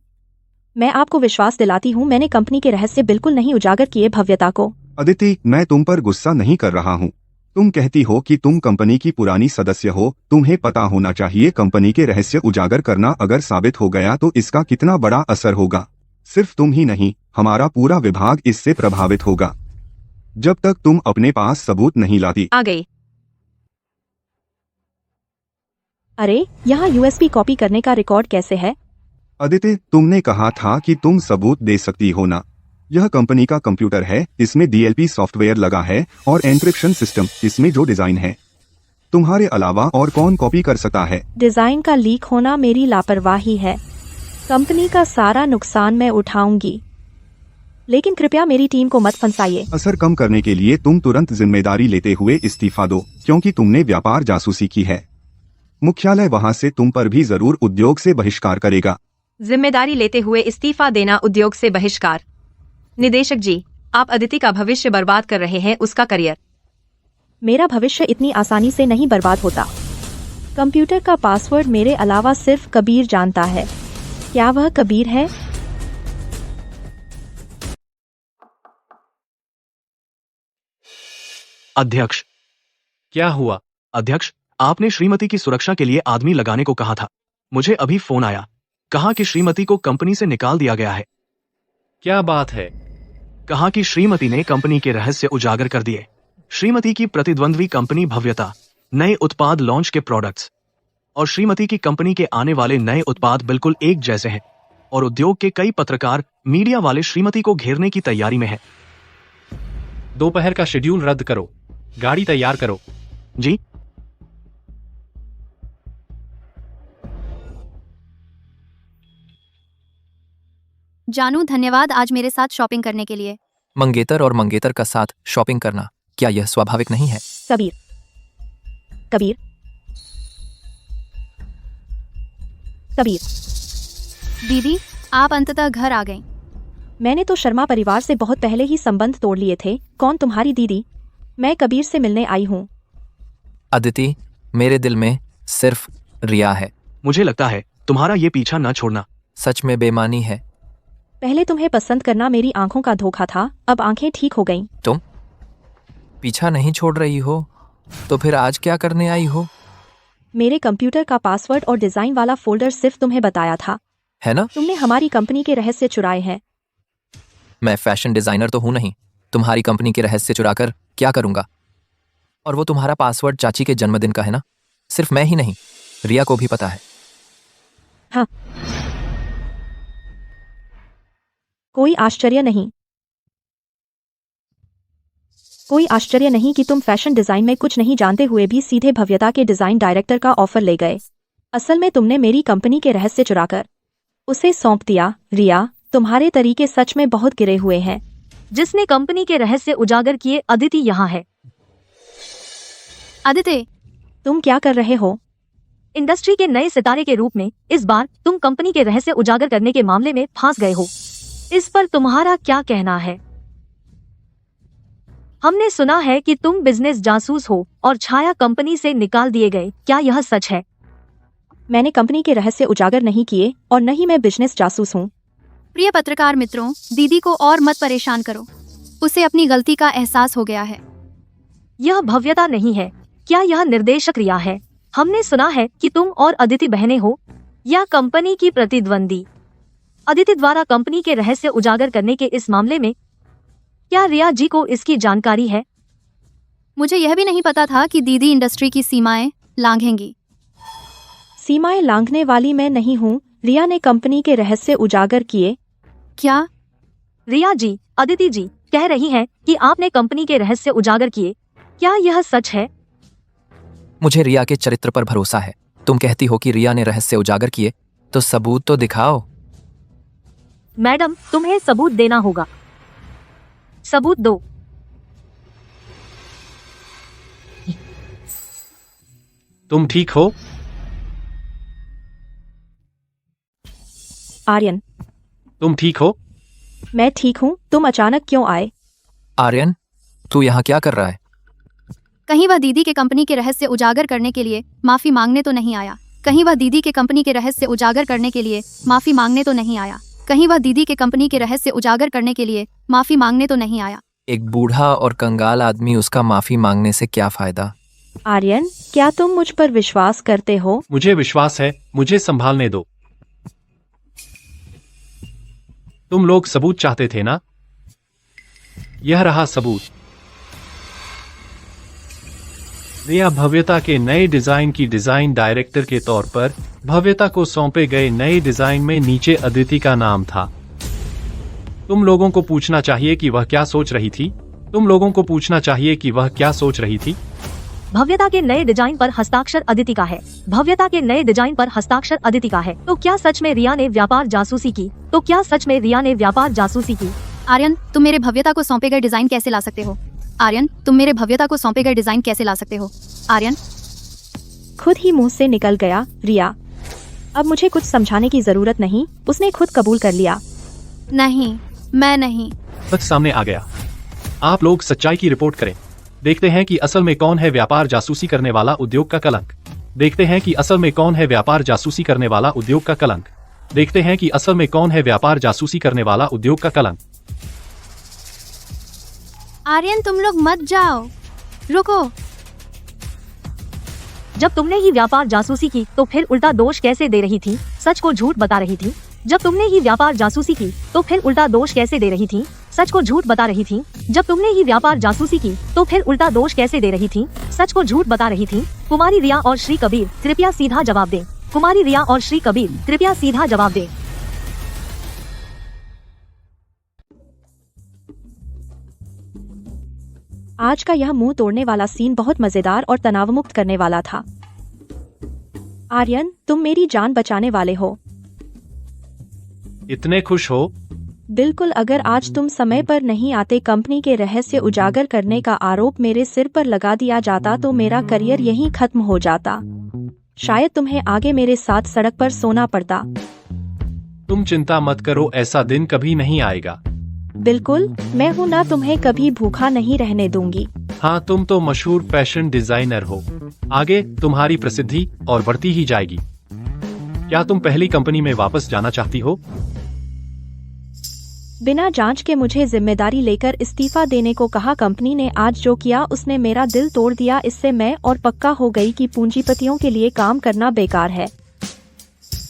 [SPEAKER 4] मैं आपको विश्वास दिलाती हूँ, मैंने कंपनी के रहस्य बिल्कुल नहीं उजागर किए भव्यता को।
[SPEAKER 11] अदिति, मैं तुम पर गुस्सा नहीं कर रहा हूँ। तुम कहती हो कि तुम कंपनी की पुरानी सदस्य हो, तुम्हें पता होना चाहिए कंपनी के रहस्य उजागर करना अगर साबित हो गया तो इसका कितना बड़ा असर होगा। सिर्फ तुम ही नहीं, हमारा पूरा विभाग इससे प्रभावित होगा। जब तक तुम अपने पास सबूत नहीं लाती।
[SPEAKER 8] आ गई।
[SPEAKER 4] अरे, यहाँ यूएसबी कॉपी करने का रिकॉर्ड कैसे है?
[SPEAKER 11] अदिति, तुमने कहा था कि तुम सबूत दे सकती हो ना। यह कंपनी का कंप्यूटर है, इसमें DLP सॉफ्टवेयर लगा है और एन्क्रिप्शन सिस्टम, इसमें जो डिजाइन है। तुम्हारे अलावा और कौन कॉपी कर सकता है?
[SPEAKER 4] डिजाइन का लीक होना मेरी लापरवाही है। कंपनी का सारा नुकसान मैं उठाऊंगी, लेकिन कृपया मेरी टीम को मत फंसाइए।
[SPEAKER 11] असर कम करने के लिए तुम तुरंत जिम्मेदारी लेते हुए इस्तीफा दो, क्योंकि तुमने व्यापार जासूसी की है। मुख्यालय वहां से तुम पर भी जरूर उद्योग से बहिष्कार करेगा।
[SPEAKER 8] जिम्मेदारी लेते हुए इस्तीफा देना, उद्योग से बहिष्कार। निदेशक जी, आप अदिति का भविष्य बर्बाद कर रहे हैं, उसका करियर।
[SPEAKER 4] मेरा भविष्य इतनी आसानी से नहीं बर्बाद होता। कंप्यूटर का पासवर्ड मेरे अलावा सिर्फ कबीर जानता है। क्या वह कबीर है?
[SPEAKER 9] अध्यक्ष।
[SPEAKER 6] क्या हुआ?
[SPEAKER 9] अध्यक्ष, आपने श्रीमती की सुरक्षा के लिए आदमी लगाने को कहा था। मुझे अभी फोन आया, कहा कि श्रीमती को कंपनी से निकाल दिया गया है।
[SPEAKER 6] क्या बात है?
[SPEAKER 9] कहा कि श्रीमती ने कंपनी के रहस्य उजागर कर दिए। श्रीमती की प्रतिद्वंद्वी कंपनी भव्यता, नए उत्पाद लॉन्च के प्रोडक्ट्स, और श्रीमती की कंपनी के आने वाले नए उत्पाद बिल्कुल एक जैसे हैं, और उद्योग के कई पत्रकार, मीडिया वाले श्रीमती को घेरने की तैयारी में हैं।
[SPEAKER 6] दोपहर का शेड्यूल रद्द करो, गाड़ी तैयार करो।
[SPEAKER 9] जी।
[SPEAKER 5] जानू धन्यवाद आज मेरे साथ शॉपिंग करने के लिए।
[SPEAKER 3] मंगेतर और मंगेतर का साथ शॉपिंग करना क्या यह स्वाभाविक नहीं है?
[SPEAKER 4] कबीर कबीर कबीर
[SPEAKER 5] दीदी आप अंततः घर आ गईं।
[SPEAKER 4] मैंने तो शर्मा परिवार से बहुत पहले ही संबंध तोड़ लिए थे। कौन तुम्हारी दीदी? मैं कबीर से मिलने आई हूँ।
[SPEAKER 3] अदिति, मेरे दिल में सिर्फ रिया है।
[SPEAKER 9] मुझे लगता है तुम्हारा ये पीछा न छोड़ना
[SPEAKER 3] सच में बेमानी है।
[SPEAKER 4] पहले तुम्हें पसंद करना मेरी आंखों का धोखा था, अब आंखें ठीक हो गईं।
[SPEAKER 3] तुम पीछा नहीं छोड़ रही हो तो फिर आज क्या करने आई हो?
[SPEAKER 4] मेरे कंप्यूटर का पासवर्ड और डिजाइन वाला फोल्डर सिर्फ तुम्हें बताया था।
[SPEAKER 3] है ना?
[SPEAKER 4] तुमने हमारी कंपनी के रहस्य चुराए हैं।
[SPEAKER 3] मैं फैशन डिजाइनर तो हूं नहीं, तुम्हारी कंपनी के रहस्य चुराकर क्या करूंगा? और वो तुम्हारा पासवर्ड चाची के जन्मदिन का है ना? सिर्फ मैं ही नहीं, रिया को भी पता है।
[SPEAKER 4] हाँ, कोई आश्चर्य नहीं। कोई आश्चर्य नहीं कि तुम फैशन डिजाइन में कुछ नहीं जानते हुए भी सीधे भव्यता के डिजाइन डायरेक्टर का ऑफर ले गए। असल में तुमने मेरी कंपनी के रहस्य चुराकर उसे सौंप दिया। रिया, तुम्हारे तरीके सच में बहुत गिरे हुए हैं।
[SPEAKER 7] जिसने कंपनी के रहस्य उजागर किए अदिति यहाँ है।
[SPEAKER 5] आदित्य,
[SPEAKER 4] तुम क्या कर रहे हो?
[SPEAKER 7] इंडस्ट्री के नए सितारे के रूप में इस बार तुम कंपनी के रहस्य उजागर करने के मामले में फंस गए हो। इस पर तुम्हारा क्या कहना है? हमने सुना है कि तुम बिजनेस जासूस हो और छाया कंपनी से निकाल दिए गए। क्या यह सच है?
[SPEAKER 4] मैंने कंपनी के रहस्य उजागर नहीं किए और न ही मैं बिजनेस जासूस हूँ।
[SPEAKER 5] प्रिय पत्रकार मित्रों, दीदी को और मत परेशान करो। उसे अपनी गलती का एहसास हो गया है।
[SPEAKER 7] यह भव्यता नहीं है। क्या यह निर्देशक रिया है? हमने सुना है कि तुम और अदिति बहनें हो या कंपनी की प्रतिद्वंदी। अदिति द्वारा कंपनी के रहस्य उजागर करने के इस मामले में क्या रिया जी को इसकी जानकारी है?
[SPEAKER 5] मुझे यह भी नहीं पता था कि दीदी इंडस्ट्री की सीमाएं लांघेंगी।
[SPEAKER 4] सीमाएं लांघने वाली मैं नहीं हूँ। रिया ने कंपनी के रहस्य उजागर किए।
[SPEAKER 5] क्या?
[SPEAKER 7] रिया जी, अदिति जी कह रही हैं कि आपने कंपनी के रहस्य उजागर किए। क्या यह सच है?
[SPEAKER 3] मुझे रिया के चरित्र पर भरोसा है। तुम कहती हो कि रिया ने रहस्य उजागर किए, तो सबूत तो दिखाओ।
[SPEAKER 7] मैडम, तुम्हें सबूत देना होगा। सबूत दो।
[SPEAKER 6] तुम ठीक हो?
[SPEAKER 4] आर्यन,
[SPEAKER 6] तुम ठीक हो?
[SPEAKER 4] मैं ठीक हूँ। तुम अचानक क्यों आए?
[SPEAKER 3] आर्यन, तू यहाँ क्या कर रहा है?
[SPEAKER 5] कहीं वह दीदी के कंपनी के रहस्य उजागर करने के लिए माफी मांगने तो नहीं आया? कहीं वह दीदी के कंपनी के रहस्य उजागर करने के लिए माफी मांगने तो नहीं आया? कहीं वह दीदी के कंपनी के रहस्य उजागर करने के लिए माफी मांगने तो नहीं आया?
[SPEAKER 3] एक बूढ़ा और कंगाल आदमी, उसका माफी मांगने से क्या फायदा?
[SPEAKER 4] आर्यन, क्या तुम मुझ पर विश्वास करते हो?
[SPEAKER 6] मुझे विश्वास है, मुझे संभालने दो। तुम लोग सबूत चाहते थे ना? यह रहा सबूत। रिया भव्यता के नए डिजाइन की डिजाइन डायरेक्टर के तौर पर भव्यता को सौंपे गए नए डिजाइन में नीचे अदिति का नाम था। तुम लोगों को पूछना चाहिए कि वह क्या सोच रही थी। तुम लोगों को पूछना चाहिए कि वह क्या सोच रही थी।
[SPEAKER 7] भव्यता के नए डिजाइन पर हस्ताक्षर अदिति का है। भव्यता के नए डिजाइन पर हस्ताक्षर अदिति का है। तो क्या सच में रिया ने व्यापार जासूसी की? तो क्या सच में रिया ने व्यापार जासूसी की?
[SPEAKER 5] आर्यन, तुम मेरे भव्यता को सौंपे गए डिजाइन कैसे ला सकते हो? आर्यन, तुम मेरे भव्यता को सौंपे गए डिजाइन कैसे ला सकते हो? आर्यन
[SPEAKER 4] खुद ही मुंह से निकल गया। रिया, अब मुझे कुछ समझाने की जरूरत नहीं। उसने खुद कबूल कर लिया।
[SPEAKER 5] नहीं, मैं नहीं।
[SPEAKER 6] सच सामने आ गया। आप लोग सच्चाई की रिपोर्ट करें। देखते हैं कि असल में कौन है व्यापार जासूसी करने वाला उद्योग का कलंक। देखते हैं कि असल में कौन है व्यापार जासूसी करने वाला उद्योग का कलंक। देखते हैं कि असल में कौन है व्यापार जासूसी करने वाला उद्योग का कलंक।
[SPEAKER 5] आर्यन, तुम लोग मत जाओ, रुको।
[SPEAKER 7] जब तुमने ही व्यापार जासूसी की तो फिर उल्टा दोष कैसे दे रही थी? सच को झूठ बता रही थी। जब तुमने ही व्यापार जासूसी की तो फिर उल्टा दोष कैसे दे रही थी? सच को झूठ बता रही थी। जब तुमने ही व्यापार जासूसी की तो फिर उल्टा दोष कैसे दे रही थी? सच को झूठ बता रही थी। कुमारी रिया और श्री कबीर, कृपया सीधा जवाब दें। कुमारी रिया और श्री कबीर, कृपया सीधा जवाब दें।
[SPEAKER 4] आज का यह मुंह तोड़ने वाला सीन बहुत मजेदार और तनावमुक्त करने वाला था। आर्यन, तुम मेरी जान बचाने वाले हो।
[SPEAKER 6] इतने खुश हो?
[SPEAKER 4] बिल्कुल, अगर आज तुम समय पर नहीं आते, कंपनी के रहस्य उजागर करने का आरोप मेरे सिर पर लगा दिया जाता तो मेरा करियर यहीं खत्म हो जाता। शायद तुम्हें आगे मेरे साथ सड़क पर सोना पड़ता।
[SPEAKER 6] तुम चिंता मत करो, ऐसा दिन कभी नहीं आएगा।
[SPEAKER 4] बिल्कुल, मैं हूँ ना, तुम्हें कभी भूखा नहीं रहने दूंगी।
[SPEAKER 6] हाँ, तुम तो मशहूर फैशन डिजाइनर हो, आगे तुम्हारी प्रसिद्धि और बढ़ती ही जाएगी। क्या तुम पहली कंपनी में वापस जाना चाहती हो?
[SPEAKER 4] बिना जांच के मुझे जिम्मेदारी लेकर इस्तीफा देने को कहा। कंपनी ने आज जो किया उसने मेरा दिल तोड़ दिया। इससे मैं और पक्का हो गई कि पूंजीपतियों के लिए काम करना बेकार है।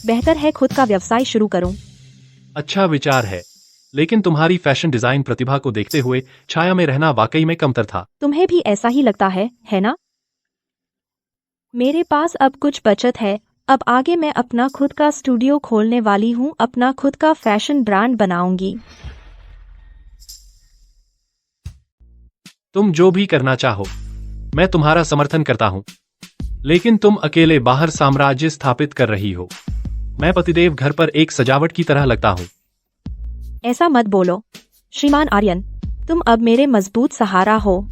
[SPEAKER 4] बेहतर है खुद का व्यवसाय शुरू करूं।
[SPEAKER 6] अच्छा विचार है, लेकिन तुम्हारी फैशन डिजाइन प्रतिभा को देखते हुए छाया में रहना वाकई में कमतर था।
[SPEAKER 4] तुम्हें भी ऐसा ही लगता है ना? मेरे पास अब कुछ बचत है। अब आगे मैं अपना खुद का स्टूडियो खोलने वाली हूँ, अपना खुद का फैशन ब्रांड बनाऊंगी।
[SPEAKER 6] तुम जो भी करना चाहो, मैं तुम्हारा समर्थन करता हूँ, लेकिन तुम अकेले बाहर साम्राज्य स्थापित कर रही हो। मैं पतिदेव घर पर एक सजावट की तरह लगता हूँ।
[SPEAKER 4] ऐसा मत बोलो श्रीमान आर्यन, तुम अब मेरे मजबूत सहारा हो।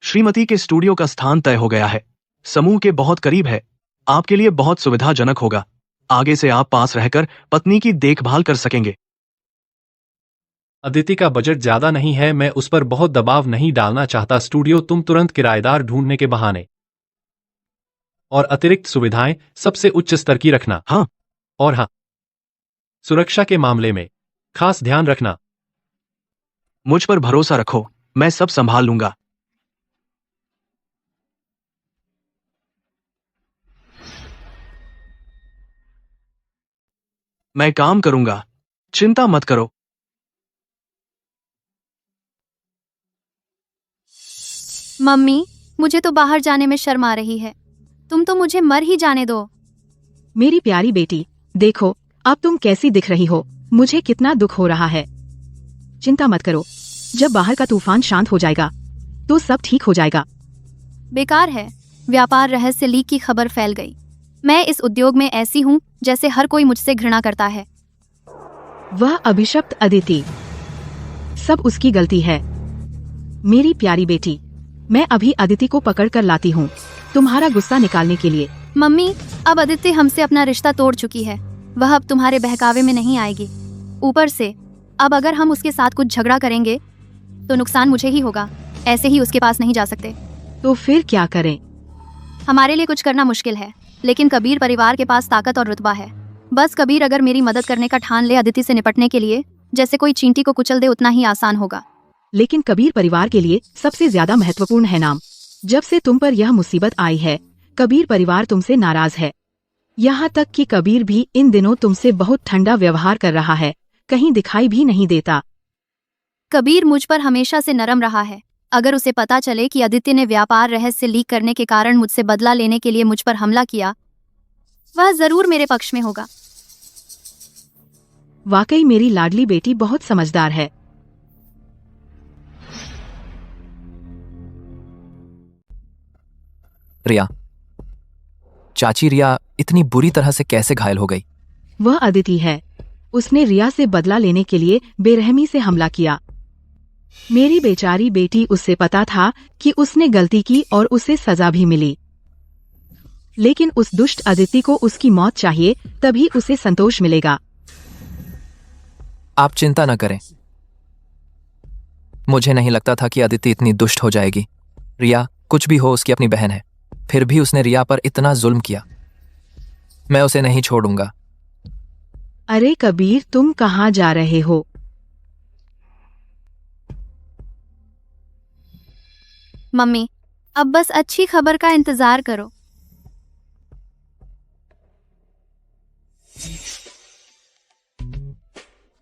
[SPEAKER 9] श्रीमती के स्टूडियो का स्थान तय हो गया है, समूह के बहुत करीब है, आपके लिए बहुत सुविधाजनक होगा। आगे से आप पास रहकर पत्नी की देखभाल कर सकेंगे।
[SPEAKER 6] अदिति का बजट ज्यादा नहीं है, मैं उस पर बहुत दबाव नहीं डालना चाहता। स्टूडियो तुम तुरंत किराएदार ढूंढने के बहाने और अतिरिक्त सुविधाएं सबसे उच्च स्तर की रखना।
[SPEAKER 9] हाँ,
[SPEAKER 6] और हाँ, सुरक्षा के मामले में खास ध्यान रखना।
[SPEAKER 9] मुझ पर भरोसा रखो, मैं सब संभाल लूंगा। मैं काम करूंगा, चिंता मत करो।
[SPEAKER 5] मम्मी, मुझे तो बाहर जाने में शर्म आ रही है। तुम तो मुझे मर ही जाने दो।
[SPEAKER 10] मेरी प्यारी बेटी, देखो अब तुम कैसी दिख रही हो। मुझे कितना दुख हो रहा है। चिंता मत करो, जब बाहर का तूफान शांत हो जाएगा तो सब ठीक हो जाएगा।
[SPEAKER 5] बेकार है, व्यापार रहस्य लीक की खबर फैल गई। मैं इस उद्योग में ऐसी हूँ जैसे हर कोई मुझसे घृणा करता है।
[SPEAKER 10] वह अभिशप्त अदिति, सब उसकी गलती है। मेरी प्यारी बेटी, मैं अभी अदिति को पकड़ कर लाती हूँ तुम्हारा गुस्सा निकालने के लिए।
[SPEAKER 5] मम्मी, अब अदिति हमसे अपना रिश्ता तोड़ चुकी है। वह अब तुम्हारे बहकावे में नहीं आएगी। ऊपर से अब अगर हम उसके साथ कुछ झगड़ा करेंगे तो नुकसान मुझे ही होगा। ऐसे ही उसके पास नहीं जा सकते।
[SPEAKER 10] तो फिर क्या करें?
[SPEAKER 5] हमारे लिए कुछ करना मुश्किल है, लेकिन कबीर परिवार के पास ताकत और रुतबा है। बस कबीर अगर मेरी मदद करने का ठान ले अदिति से निपटने के लिए, जैसे कोई चींटी को कुचल दे, उतना ही आसान होगा।
[SPEAKER 10] लेकिन कबीर परिवार के लिए सबसे ज्यादा महत्वपूर्ण है नाम। जब से तुम पर यह मुसीबत आई है, कबीर परिवार तुमसे नाराज है। यहाँ तक कि कबीर भी इन दिनों तुमसे बहुत ठंडा व्यवहार कर रहा है, कहीं दिखाई भी नहीं देता।
[SPEAKER 5] कबीर मुझ पर हमेशा से नरम रहा है। अगर उसे पता चले कि अदिति ने व्यापार रहस्य लीक करने के कारण मुझसे बदला लेने के लिए मुझ पर हमला किया, वह जरूर मेरे पक्ष में होगा।
[SPEAKER 10] वाकई मेरी लाडली बेटी बहुत समझदार है।
[SPEAKER 3] रिया, चाची रिया इतनी बुरी तरह से कैसे घायल हो गई?
[SPEAKER 10] वह अदिति है। उसने रिया से बदला लेने के लिए बेरहमी से हमला किया। मेरी बेचारी बेटी, उससे पता था कि उसने गलती की और उसे सजा भी मिली, लेकिन उस दुष्ट अदिति को उसकी मौत चाहिए, तभी उसे संतोष मिलेगा।
[SPEAKER 3] आप चिंता न करें, मुझे नहीं लगता था कि अदिति इतनी दुष्ट हो जाएगी। रिया कुछ भी हो, उसकी अपनी बहन है, फिर भी उसने रिया पर इतना जुल्म किया। मैं उसे नहीं छोड़ूंगा।
[SPEAKER 10] अरे कबीर, तुम कहाँ जा रहे हो?
[SPEAKER 5] मम्मी, अब बस अच्छी खबर का इंतजार करो।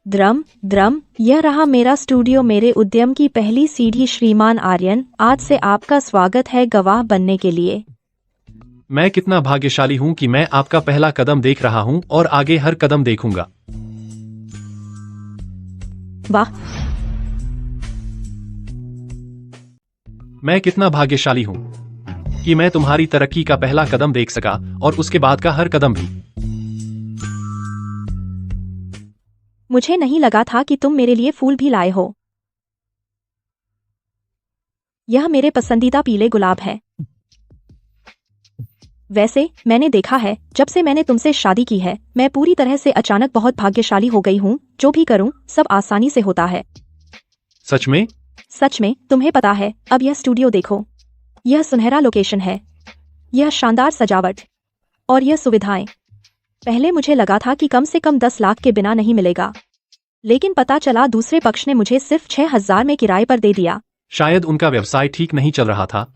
[SPEAKER 4] द्रम, यह रहा मेरा स्टूडियो, मेरे उद्यम की पहली सीढ़ी। श्रीमान आर्यन, आज से आपका स्वागत है गवाह बनने के लिए।
[SPEAKER 6] मैं कितना भाग्यशाली हूँ कि मैं आपका पहला कदम देख रहा हूँ और आगे हर कदम देखूंगा।
[SPEAKER 4] वाह,
[SPEAKER 6] मैं कितना भाग्यशाली हूँ कि मैं तुम्हारी तरक्की का पहला कदम देख सका और उसके बाद का हर कदम भी।
[SPEAKER 4] मुझे नहीं लगा था कि तुम मेरे लिए फूल भी लाए हो। यह मेरे पसंदीदा पीले गुलाब है। वैसे मैंने देखा है, जब से मैंने तुमसे शादी की है, मैं पूरी तरह से अचानक बहुत भाग्यशाली हो गई हूँ। जो भी करूँ सब आसानी से होता है।
[SPEAKER 6] सच में?
[SPEAKER 4] सच में। तुम्हें पता है, अब यह स्टूडियो देखो। यह सुनहरा लोकेशन है, यह शानदार सजावट और यह सुविधाएं। पहले मुझे लगा था कि कम से कम 10 लाख के बिना नहीं मिलेगा, लेकिन पता चला दूसरे पक्ष ने मुझे सिर्फ 6,000 में किराए पर दे दिया।
[SPEAKER 6] शायद उनका व्यवसाय ठीक नहीं चल रहा था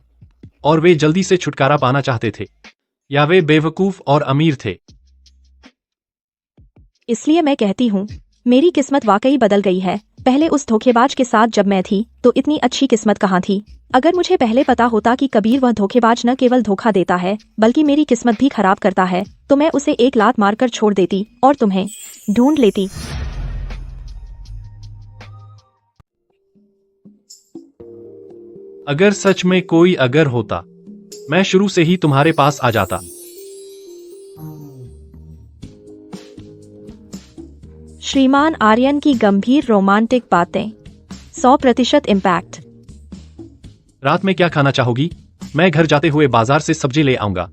[SPEAKER 6] और वे जल्दी से छुटकारा पाना चाहते थे, या वे बेवकूफ और अमीर थे।
[SPEAKER 4] इसलिए मैं कहती हूँ, मेरी किस्मत वाकई बदल गई है। पहले उस धोखेबाज के साथ जब मैं थी तो इतनी अच्छी किस्मत कहाँ थी। अगर मुझे पहले पता होता कि कबीर वह धोखेबाज न केवल धोखा देता है बल्कि मेरी किस्मत भी खराब करता है, तो मैं उसे एक लात मारकर छोड़ देती और तुम्हें ढूंढ लेती।
[SPEAKER 6] अगर सच में कोई अगर होता, मैं शुरू से ही तुम्हारे पास आ जाता।
[SPEAKER 4] श्रीमान आर्यन की गंभीर रोमांटिक बातें। 100% इम्पैक्ट।
[SPEAKER 6] रात में क्या खाना चाहोगी? मैं घर जाते हुए बाजार से सब्जी ले आऊंगा।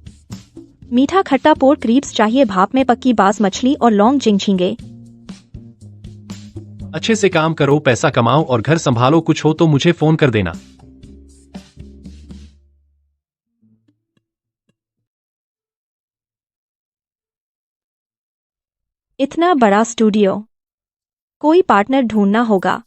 [SPEAKER 4] मीठा खट्टा पोर्क रिब्स चाहिए, भाप में पक्की बास मछली और लौंग झींगे।
[SPEAKER 6] अच्छे से काम करो, पैसा कमाओ और घर संभालो। कुछ हो तो मुझे फोन कर देना।
[SPEAKER 4] इतना बड़ा स्टूडियो, कोई पार्टनर ढूंढना होगा।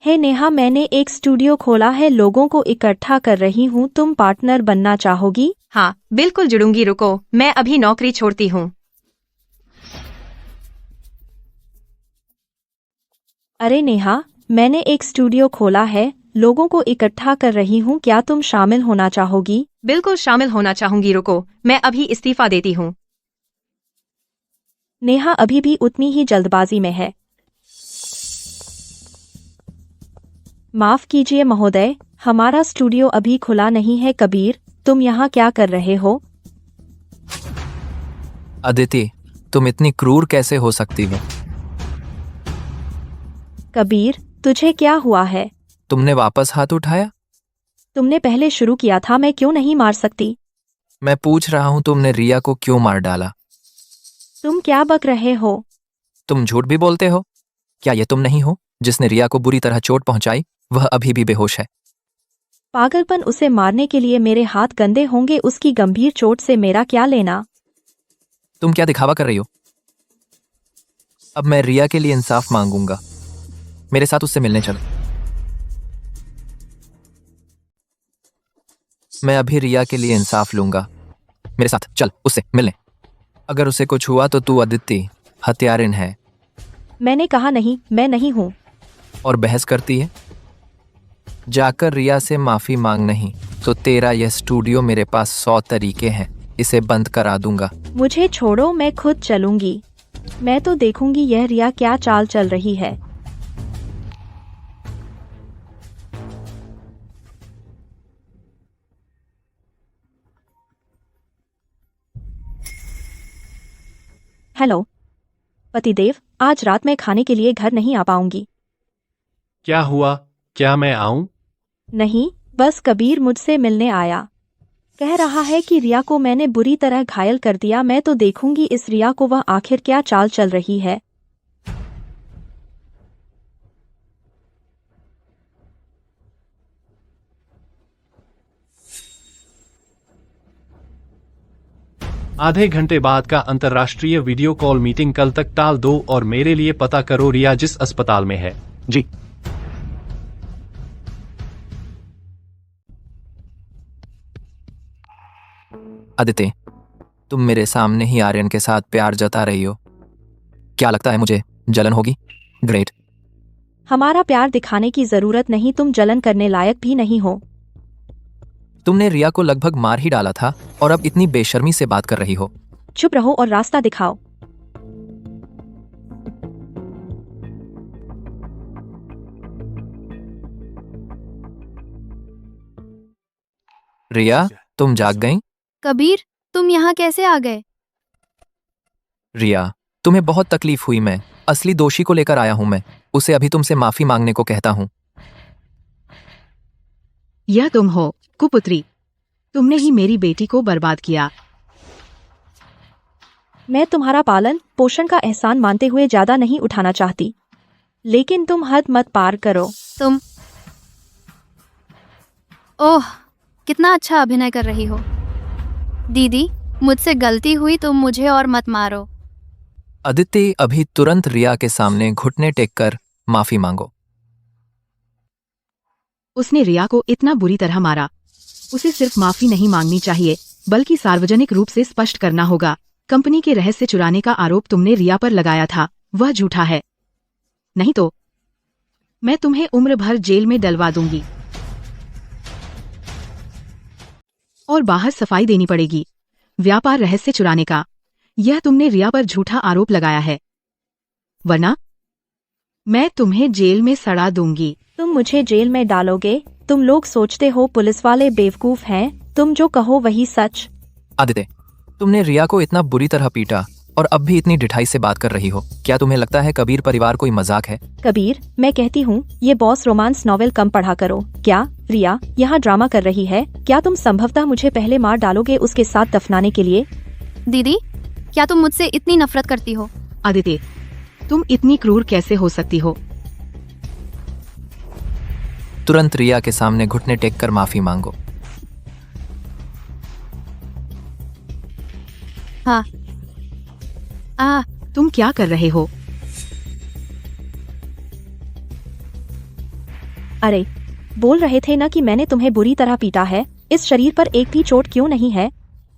[SPEAKER 4] हे नेहा, मैंने एक स्टूडियो खोला है, लोगों को इकट्ठा कर रही हूँ। तुम पार्टनर बनना चाहोगी?
[SPEAKER 8] हाँ बिल्कुल जुड़ूंगी। रुको, मैं अभी नौकरी छोड़ती हूँ।
[SPEAKER 4] अरे नेहा, मैंने एक स्टूडियो खोला है, लोगों को इकट्ठा कर रही हूँ। क्या तुम शामिल होना चाहोगी?
[SPEAKER 8] बिल्कुल शामिल होना चाहूंगी। रुको, मैं अभी इस्तीफा देती हूँ।
[SPEAKER 4] नेहा अभी भी उतनी ही जल्दबाजी में है। माफ कीजिए महोदय, हमारा स्टूडियो अभी खुला नहीं है। कबीर, तुम यहाँ क्या कर रहे हो?
[SPEAKER 3] अदिति, तुम इतनी क्रूर कैसे हो सकती हो?
[SPEAKER 4] कबीर, तुझे क्या हुआ है?
[SPEAKER 3] तुमने वापस हाथ उठाया?
[SPEAKER 4] तुमने पहले शुरू किया था, मैं क्यों नहीं मार सकती?
[SPEAKER 3] मैं पूछ रहा हूं तुमने रिया को क्यों मार डाला?
[SPEAKER 4] तुम क्या बक रहे हो?
[SPEAKER 3] तुम झूठ भी बोलते हो। क्या ये तुम नहीं हो जिसने रिया को बुरी तरह चोट पहुंचाई? वह अभी भी बेहोश है।
[SPEAKER 4] पागलपन, उसे मारने के लिए मेरे हाथ गंदे होंगे? उसकी गंभीर चोट से मेरा क्या लेना?
[SPEAKER 3] तुम क्या दिखावा कर रही हो? अब मैं रिया के लिए इंसाफ मांगूंगा। मेरे साथ उससे मिलने चलो। मैं अभी रिया के लिए इंसाफ लूंगा। मेरे साथ चल, उससे मिलने। अगर उसे कुछ हुआ तो तू अदिति हत्यारिन है।
[SPEAKER 4] मैंने कहा नहीं, मैं नहीं हूं।
[SPEAKER 3] और बहस करती है। जाकर रिया से माफी मांग, नहीं तो तेरा यह स्टूडियो मेरे पास 100 तरीके हैं, इसे बंद करा दूंगा।
[SPEAKER 4] मुझे छोड़ो, मैं खुद चलूंगी। मैं तो देखूंगी यह रिया क्या चाल चल रही है। हेलो पतिदेव, आज रात मैं खाने के लिए घर नहीं आ पाऊंगी।
[SPEAKER 6] क्या हुआ? क्या मैं आऊं?
[SPEAKER 4] नहीं, बस कबीर मुझसे मिलने आया। कह रहा है कि रिया को मैंने बुरी तरह घायल कर दिया। मैं तो देखूंगी इस रिया को वह आखिर क्या चाल चल रही है।
[SPEAKER 6] आधे घंटे बाद का अंतर्राष्ट्रीय वीडियो कॉल मीटिंग कल तक टाल दो और मेरे लिए पता करो रिया जिस अस्पताल में है।
[SPEAKER 9] जी।
[SPEAKER 3] अदिति, तुम मेरे सामने ही आर्यन के साथ प्यार जता रही हो। क्या लगता है मुझे जलन होगी? ग्रेट।
[SPEAKER 4] हमारा प्यार दिखाने की जरूरत नहीं, तुम जलन करने लायक भी नहीं हो।
[SPEAKER 3] तुमने रिया को लगभग मार ही डाला था और अब इतनी बेशर्मी से बात कर रही हो।
[SPEAKER 4] चुप रहो और रास्ता दिखाओ।
[SPEAKER 3] रिया, तुम जाग गई?
[SPEAKER 5] कबीर, तुम यहाँ कैसे आ गए?
[SPEAKER 3] रिया, तुम्हें बहुत तकलीफ हुई। मैं असली दोषी को लेकर आया हूं। मैं उसे अभी तुमसे माफी मांगने को कहता हूं।
[SPEAKER 10] यह तुम हो कुपुत्री, तुमने ही मेरी बेटी को बर्बाद किया।
[SPEAKER 4] मैं तुम्हारा पालन पोषण का एहसान मानते हुए ज्यादा नहीं उठाना चाहती, लेकिन तुम हद मत पार करो।
[SPEAKER 5] तुम ओह, कितना अच्छा अभिनय कर रही हो। दीदी, मुझसे गलती हुई, तुम मुझे और मत मारो।
[SPEAKER 3] अदिति, अभी तुरंत रिया के सामने घुटने टेक कर माफी मांगो।
[SPEAKER 10] उसने रिया को इतना बुरी तरह मारा, उसे सिर्फ माफी नहीं मांगनी चाहिए बल्कि सार्वजनिक रूप से स्पष्ट करना होगा। कंपनी के रहस्य चुराने का आरोप तुमने रिया पर लगाया था, वह झूठा है। नहीं तो मैं तुम्हें उम्र भर जेल में डलवा दूंगी और बाहर सफाई देनी पड़ेगी व्यापार रहस्य चुराने का। यह तुमने रिया पर झूठा आरोप लगाया है, वरना मैं तुम्हें जेल में सड़ा दूंगी।
[SPEAKER 4] तुम मुझे जेल में डालोगे? तुम लोग सोचते हो पुलिस वाले बेवकूफ हैं? तुम जो कहो वही सच।
[SPEAKER 3] आदित्य, तुमने रिया को इतना बुरी तरह पीटा और अब भी इतनी ढिठाई से बात कर रही हो। क्या तुम्हें लगता है कबीर परिवार कोई मजाक है?
[SPEAKER 4] कबीर, मैं कहती हूँ ये बॉस रोमांस नॉवेल कम पढ़ा करो। क्या रिया यहाँ ड्रामा कर रही है? क्या तुम संभवतः मुझे पहले मार डालोगे उसके साथ दफनाने के लिए?
[SPEAKER 5] दीदी, क्या तुम मुझसे इतनी नफरत करती हो?
[SPEAKER 10] आदित्य, तुम इतनी क्रूर कैसे हो सकती हो?
[SPEAKER 3] तुरंत रिया के सामने घुटने टेक कर माफी मांगो।
[SPEAKER 5] हाँ।
[SPEAKER 10] तुम क्या कर रहे हो?
[SPEAKER 4] अरे, बोल रहे थे ना कि मैंने तुम्हें बुरी तरह पीटा है। इस शरीर पर एक भी चोट क्यों नहीं है?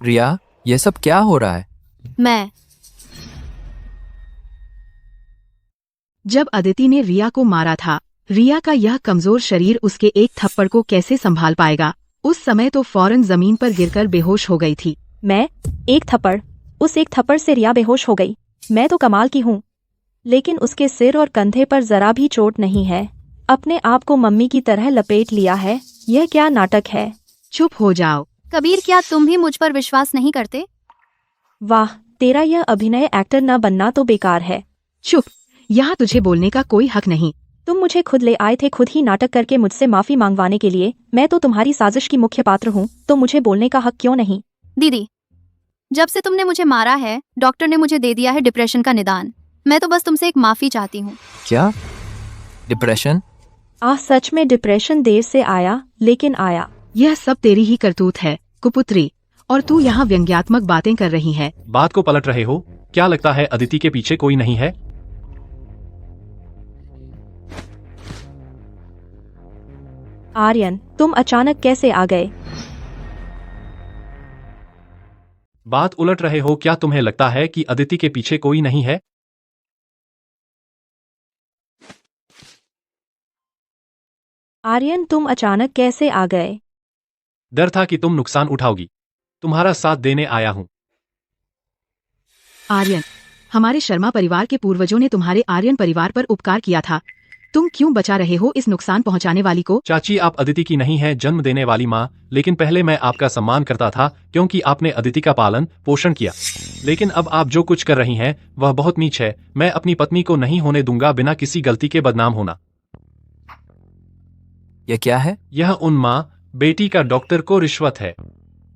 [SPEAKER 3] रिया, ये सब क्या हो रहा है?
[SPEAKER 5] मैं
[SPEAKER 10] जब अदिति ने रिया को मारा था, रिया का यह कमजोर शरीर उसके एक थप्पड़ को कैसे संभाल पाएगा? उस समय तो फौरन जमीन पर गिरकर बेहोश हो गई थी।
[SPEAKER 4] मैं एक थप्पड़? उस एक थप्पड़ से रिया बेहोश हो गई? मैं तो कमाल की हूँ, लेकिन उसके सिर और कंधे पर जरा भी चोट नहीं है। अपने आप को मम्मी की तरह लपेट लिया है। यह क्या नाटक है?
[SPEAKER 10] चुप हो जाओ।
[SPEAKER 5] कबीर, क्या तुम भी मुझ पर विश्वास नहीं करते?
[SPEAKER 4] वाह, तेरा यह अभिनय एक्टर न बनना तो बेकार है।
[SPEAKER 10] चुप, यहाँ तुझे बोलने का कोई हक नहीं।
[SPEAKER 4] तुम मुझे खुद ले आए थे, खुद ही नाटक करके मुझसे माफी मांगवाने के लिए। मैं तो तुम्हारी साजिश की मुख्य पात्र हूँ, तो मुझे बोलने का हक क्यों नहीं?
[SPEAKER 5] दीदी, जब से तुमने मुझे मारा है, डॉक्टर ने मुझे दे दिया है डिप्रेशन का निदान। मैं तो बस तुमसे एक माफी चाहती हूँ।
[SPEAKER 3] क्या? डिप्रेशन?
[SPEAKER 4] सच में डिप्रेशन देर से आया, लेकिन आया।
[SPEAKER 10] यह सब तेरी ही करतूत है कुपुत्री, और तू यहाँ व्यंग्यात्मक बातें कर रही है।
[SPEAKER 6] बात को पलट रहे हो? क्या लगता है अदिति के पीछे कोई नहीं है?
[SPEAKER 4] आर्यन, तुम अचानक कैसे आ गए?
[SPEAKER 6] बात उलट रहे हो? क्या तुम्हें लगता है कि अदिति के पीछे कोई नहीं है?
[SPEAKER 4] आर्यन, तुम अचानक कैसे आ गए?
[SPEAKER 6] डर था कि तुम नुकसान उठाओगी। तुम्हारा साथ देने आया हूं।
[SPEAKER 10] आर्यन, हमारे शर्मा परिवार के पूर्वजों ने तुम्हारे आर्यन परिवार पर उपकार किया था। तुम क्यों बचा रहे हो इस नुकसान पहुंचाने वाली को?
[SPEAKER 6] चाची, आप अदिति की नहीं है जन्म देने वाली माँ, लेकिन पहले मैं आपका सम्मान करता था क्योंकि आपने अदिति का पालन पोषण किया। लेकिन अब आप जो कुछ कर रही हैं वह बहुत नीच है। मैं अपनी पत्नी को नहीं होने दूंगा बिना किसी गलती के बदनाम होना।
[SPEAKER 3] यह क्या है?
[SPEAKER 6] यह उन माँ बेटी का डॉक्टर को रिश्वत है।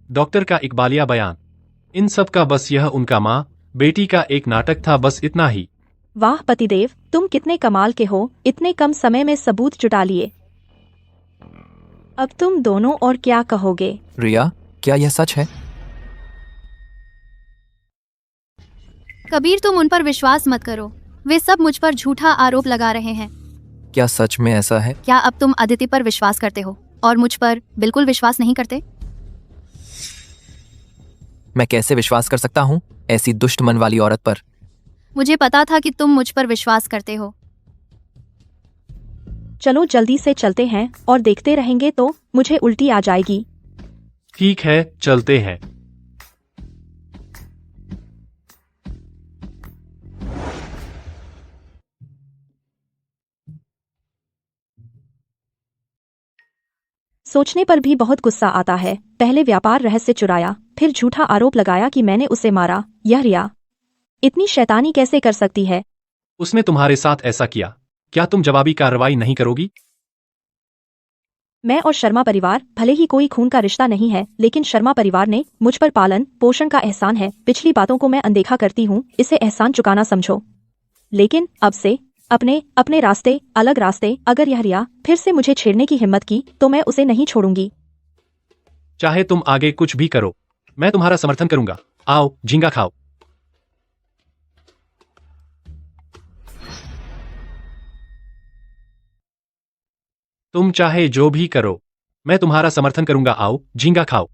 [SPEAKER 6] डॉक्टर का इकबालिया बयान। इन सब का बस यह उनका माँ बेटी का एक नाटक था, बस इतना ही।
[SPEAKER 4] वाह पतिदेव, तुम कितने कमाल के हो, इतने कम समय में सबूत जुटा लिए। अब तुम दोनों और क्या कहोगे?
[SPEAKER 3] रिया, क्या यह सच है?
[SPEAKER 5] कबीर, तुम उन पर विश्वास मत करो। वे सब मुझ पर झूठा आरोप लगा रहे हैं।
[SPEAKER 3] क्या सच में ऐसा है?
[SPEAKER 5] क्या अब तुम अदिति पर विश्वास करते हो और मुझ पर बिल्कुल विश्वास नहीं करते?
[SPEAKER 3] मैं कैसे विश्वास कर सकता हूँ ऐसी दुष्ट मन वाली औरत पर?
[SPEAKER 5] मुझे पता था कि तुम मुझ पर विश्वास करते हो।
[SPEAKER 4] चलो जल्दी से चलते हैं, और देखते रहेंगे तो मुझे उल्टी आ जाएगी।
[SPEAKER 6] ठीक है, चलते हैं।
[SPEAKER 4] सोचने पर भी बहुत गुस्सा आता है। पहले व्यापार रहस्य चुराया, फिर झूठा आरोप लगाया कि मैंने उसे मारा। यह रिया इतनी शैतानी कैसे कर सकती है?
[SPEAKER 6] उसने तुम्हारे साथ ऐसा किया, क्या तुम जवाबी कार्रवाई नहीं करोगी?
[SPEAKER 4] मैं और शर्मा परिवार भले ही कोई खून का रिश्ता नहीं है, लेकिन शर्मा परिवार ने मुझ पर पालन पोषण का एहसान है। पिछली बातों को मैं अनदेखा करती हूँ, इसे एहसान चुकाना समझो। लेकिन अब से अपने अपने रास्ते, अलग रास्ते। अगर यह रिया फिर से मुझे छेड़ने की हिम्मत की तो मैं उसे नहीं छोड़ूंगी।
[SPEAKER 6] चाहे तुम आगे कुछ भी करो, मैं तुम्हारा समर्थन करूंगा। आओ झींगा खाओ। तुम चाहे जो भी करो, मैं तुम्हारा समर्थन करूंगा। आओ झींगा खाओ।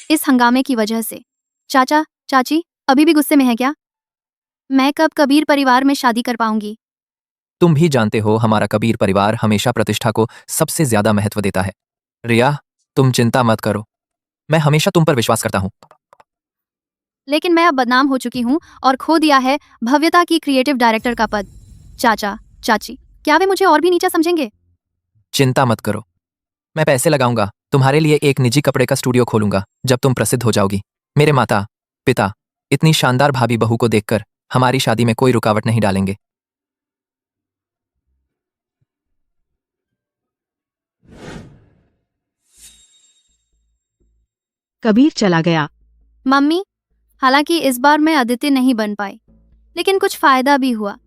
[SPEAKER 5] इस हंगामे की वजह से चाचा चाची अभी भी गुस्से में है क्या? मैं कब कबीर परिवार में शादी कर पाऊंगी?
[SPEAKER 3] तुम भी जानते हो हमारा कबीर परिवार हमेशा प्रतिष्ठा को सबसे ज्यादा महत्व देता है। रिया, तुम चिंता मत करो, मैं हमेशा तुम पर विश्वास करता हूँ।
[SPEAKER 5] लेकिन मैं अब बदनाम हो चुकी हूँ और खो दिया है भव्यता की क्रिएटिव डायरेक्टर का पद। चाचा चाची क्या वे मुझे और भी नीचा समझेंगे?
[SPEAKER 3] चिंता मत करो, मैं पैसे लगाऊंगा, तुम्हारे लिए एक निजी कपड़े का स्टूडियो खोलूंगा। जब तुम प्रसिद्ध हो जाओगी, मेरे माता पिता इतनी शानदार भाभी बहू को देखकर हमारी शादी में कोई रुकावट नहीं डालेंगे।
[SPEAKER 10] कबीर चला गया।
[SPEAKER 5] मम्मी, हालांकि इस बार मैं अदिति नहीं बन पाई, लेकिन कुछ फायदा भी हुआ।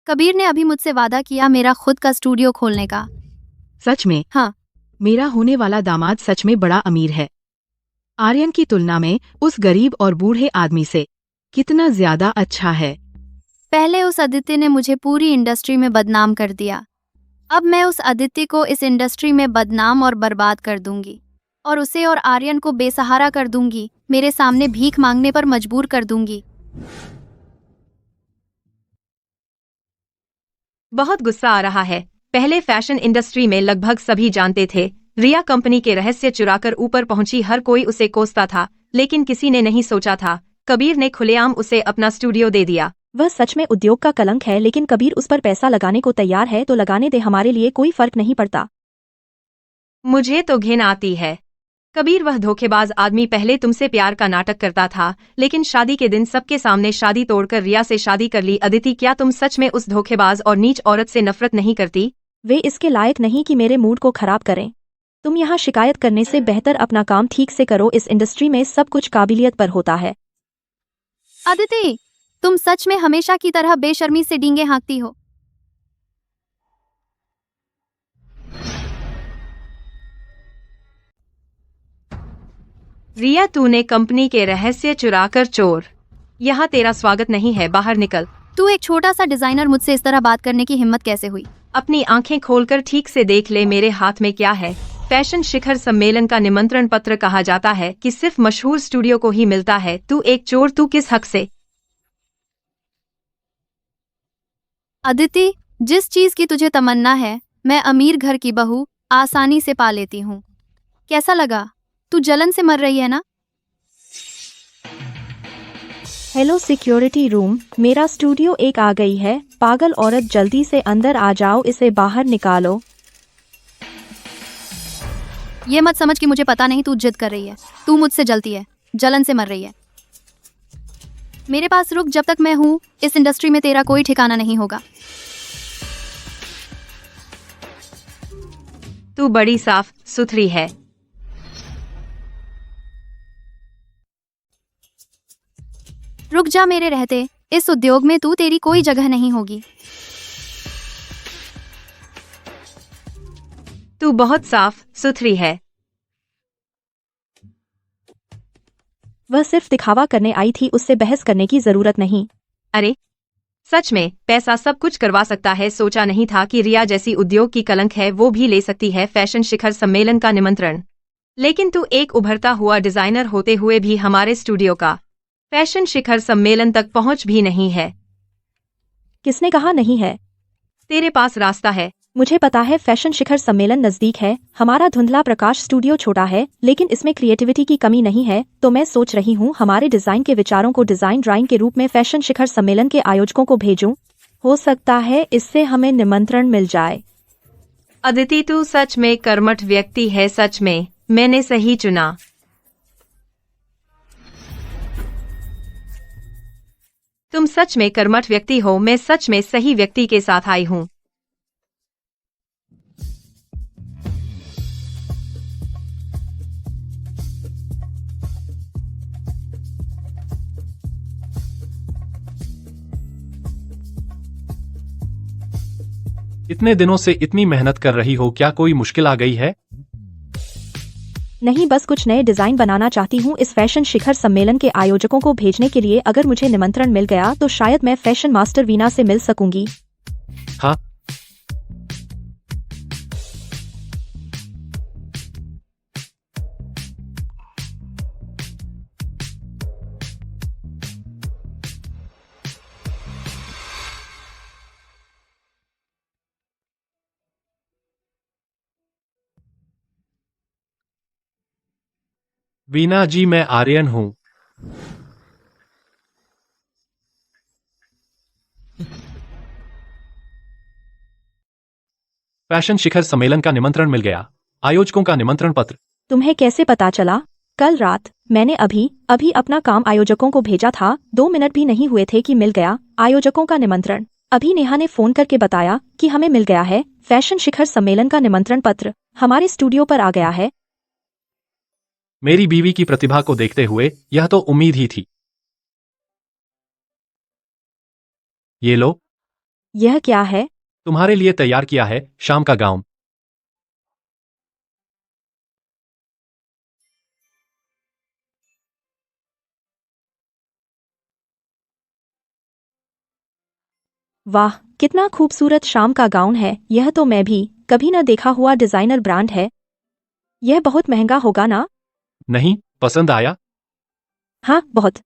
[SPEAKER 5] कबीर ने अभी मुझसे वादा किया मेरा खुद का स्टूडियो खोलने का।
[SPEAKER 10] सच में?
[SPEAKER 5] हाँ।
[SPEAKER 10] मेरा होने वाला दामाद सच में बड़ा अमीर है। आर्यन की तुलना में उस गरीब और बूढ़े आदमी से कितना ज्यादा अच्छा है।
[SPEAKER 5] पहले उस अदिति ने मुझे पूरी इंडस्ट्री में बदनाम कर दिया, अब मैं उस अदिति को इस इंडस्ट्री में बदनाम और बर्बाद कर दूंगी और उसे और आर्यन को बेसहारा कर दूंगी, मेरे सामने भीख मांगने पर मजबूर कर दूंगी।
[SPEAKER 8] बहुत गुस्सा आ रहा है। पहले फैशन इंडस्ट्री में लगभग सभी जानते थे, रिया कंपनी के रहस्य चुराकर ऊपर पहुंची, हर कोई उसे कोसता था, लेकिन किसी ने नहीं सोचा था कबीर ने खुलेआम उसे अपना स्टूडियो दे दिया।
[SPEAKER 4] वह सच में उद्योग का कलंक है, लेकिन कबीर उस पर पैसा लगाने को तैयार है तो लगाने दे, हमारे लिए कोई फर्क नहीं पड़ता।
[SPEAKER 8] मुझे तो घिन आती है। कबीर वह धोखेबाज आदमी पहले तुमसे प्यार का नाटक करता था, लेकिन शादी के दिन सबके सामने शादी तोड़कर रिया से शादी कर ली। अदिति, क्या तुम सच में उस धोखेबाज और नीच औरत से नफरत नहीं करती?
[SPEAKER 4] वे इसके लायक नहीं कि मेरे मूड को खराब करें। तुम यहाँ शिकायत करने से बेहतर अपना काम ठीक से करो। इस इंडस्ट्री में सब कुछ काबिलियत पर होता है।
[SPEAKER 5] अदिति, तुम सच में हमेशा की तरह बेशर्मी से डींगे हाँकती हो।
[SPEAKER 8] रिया, तूने कंपनी के रहस्य चुराकर चोर। यहाँ तेरा स्वागत नहीं है, बाहर निकल।
[SPEAKER 5] तू एक छोटा सा डिजाइनर, मुझसे इस तरह बात करने की हिम्मत कैसे हुई?
[SPEAKER 8] अपनी आंखें खोलकर ठीक से देख ले, मेरे हाथ में क्या है। फैशन शिखर सम्मेलन का निमंत्रण पत्र। कहा जाता है कि सिर्फ मशहूर स्टूडियो को ही मिलता है। तू एक चोर, तू किस हक से?
[SPEAKER 5] अदिति, जिस चीज की तुझे तमन्ना है, मैं अमीर घर की बहू आसानी से पा लेती हूँ। कैसा लगा? तू जलन से मर रही है ना?
[SPEAKER 4] हेलो सिक्योरिटी रूम, मेरा स्टूडियो एक आ गई है। पागल औरत, जल्दी से अंदर आ जाओ, इसे बाहर निकालो।
[SPEAKER 5] ये मत समझ कि मुझे पता नहीं तू जिद कर रही है। तू मुझसे जलती है, जलन से मर रही है। मेरे पास रुक, जब तक मैं हूँ इस इंडस्ट्री में तेरा कोई ठिकाना नहीं होगा।
[SPEAKER 8] तू बड़ी साफ सुथरी है।
[SPEAKER 5] रुक जा, मेरे रहते इस उद्योग में तू तेरी कोई जगह नहीं होगी।
[SPEAKER 8] तू बहुत साफ सुथरी है।
[SPEAKER 4] वह सिर्फ दिखावा करने आई थी, उससे बहस करने की जरूरत नहीं।
[SPEAKER 8] अरे सच में पैसा सब कुछ करवा सकता है। सोचा नहीं था कि रिया जैसी उद्योग की कलंक है वो भी ले सकती है फैशन शिखर सम्मेलन का निमंत्रण। लेकिन तू एक उभरता हुआ डिजाइनर होते हुए भी हमारे स्टूडियो का फैशन शिखर सम्मेलन तक पहुंच भी नहीं है।
[SPEAKER 4] किसने कहा नहीं है?
[SPEAKER 8] तेरे पास रास्ता है,
[SPEAKER 4] मुझे पता है फैशन शिखर सम्मेलन नजदीक है, हमारा धुंधला प्रकाश स्टूडियो छोटा है, लेकिन इसमें क्रिएटिविटी की कमी नहीं है, तो मैं सोच रही हूँ हमारे डिजाइन के विचारों को डिजाइन ड्राइंग के रूप में फैशन शिखर सम्मेलन के आयोजकों को भेजूं। हो सकता है इससे हमें निमंत्रण मिल जाए।
[SPEAKER 8] अदिति, तू सच में कर्मठ व्यक्ति है। सच में मैंने सही चुना। तुम सच में कर्मठ व्यक्ति हो। मैं सच में सही व्यक्ति के साथ आई हूँ।
[SPEAKER 6] इतने दिनों से इतनी मेहनत कर रही हो, क्या कोई मुश्किल आ गई है?
[SPEAKER 4] नहीं, बस कुछ नए डिजाइन बनाना चाहती हूँ इस फैशन शिखर सम्मेलन के आयोजकों को भेजने के लिए। अगर मुझे निमंत्रण मिल गया तो शायद मैं फैशन मास्टर वीना से मिल सकूंगी।
[SPEAKER 6] हाँ, वीना जी, मैं आर्यन हूँ। फैशन शिखर सम्मेलन का निमंत्रण मिल गया। आयोजकों का निमंत्रण पत्र।
[SPEAKER 4] तुम्हें कैसे पता चला? कल रात मैंने अभी अभी अपना काम आयोजकों को भेजा था, 2 मिनट भी नहीं हुए थे कि मिल गया आयोजकों का निमंत्रण। अभी नेहा ने फोन करके बताया कि हमें मिल गया है फैशन शिखर सम्मेलन का निमंत्रण पत्र, हमारे स्टूडियो पर आ गया है।
[SPEAKER 6] मेरी बीवी की प्रतिभा को देखते हुए यह तो उम्मीद ही थी। ये लो,
[SPEAKER 4] यह क्या है?
[SPEAKER 6] तुम्हारे लिए तैयार किया है शाम का गाउन।
[SPEAKER 4] वाह, कितना खूबसूरत शाम का गाउन है। यह तो मैं भी कभी न देखा हुआ डिजाइनर ब्रांड है। यह बहुत महंगा होगा ना?
[SPEAKER 6] नहीं, पसंद आया?
[SPEAKER 4] हाँ, बहुत।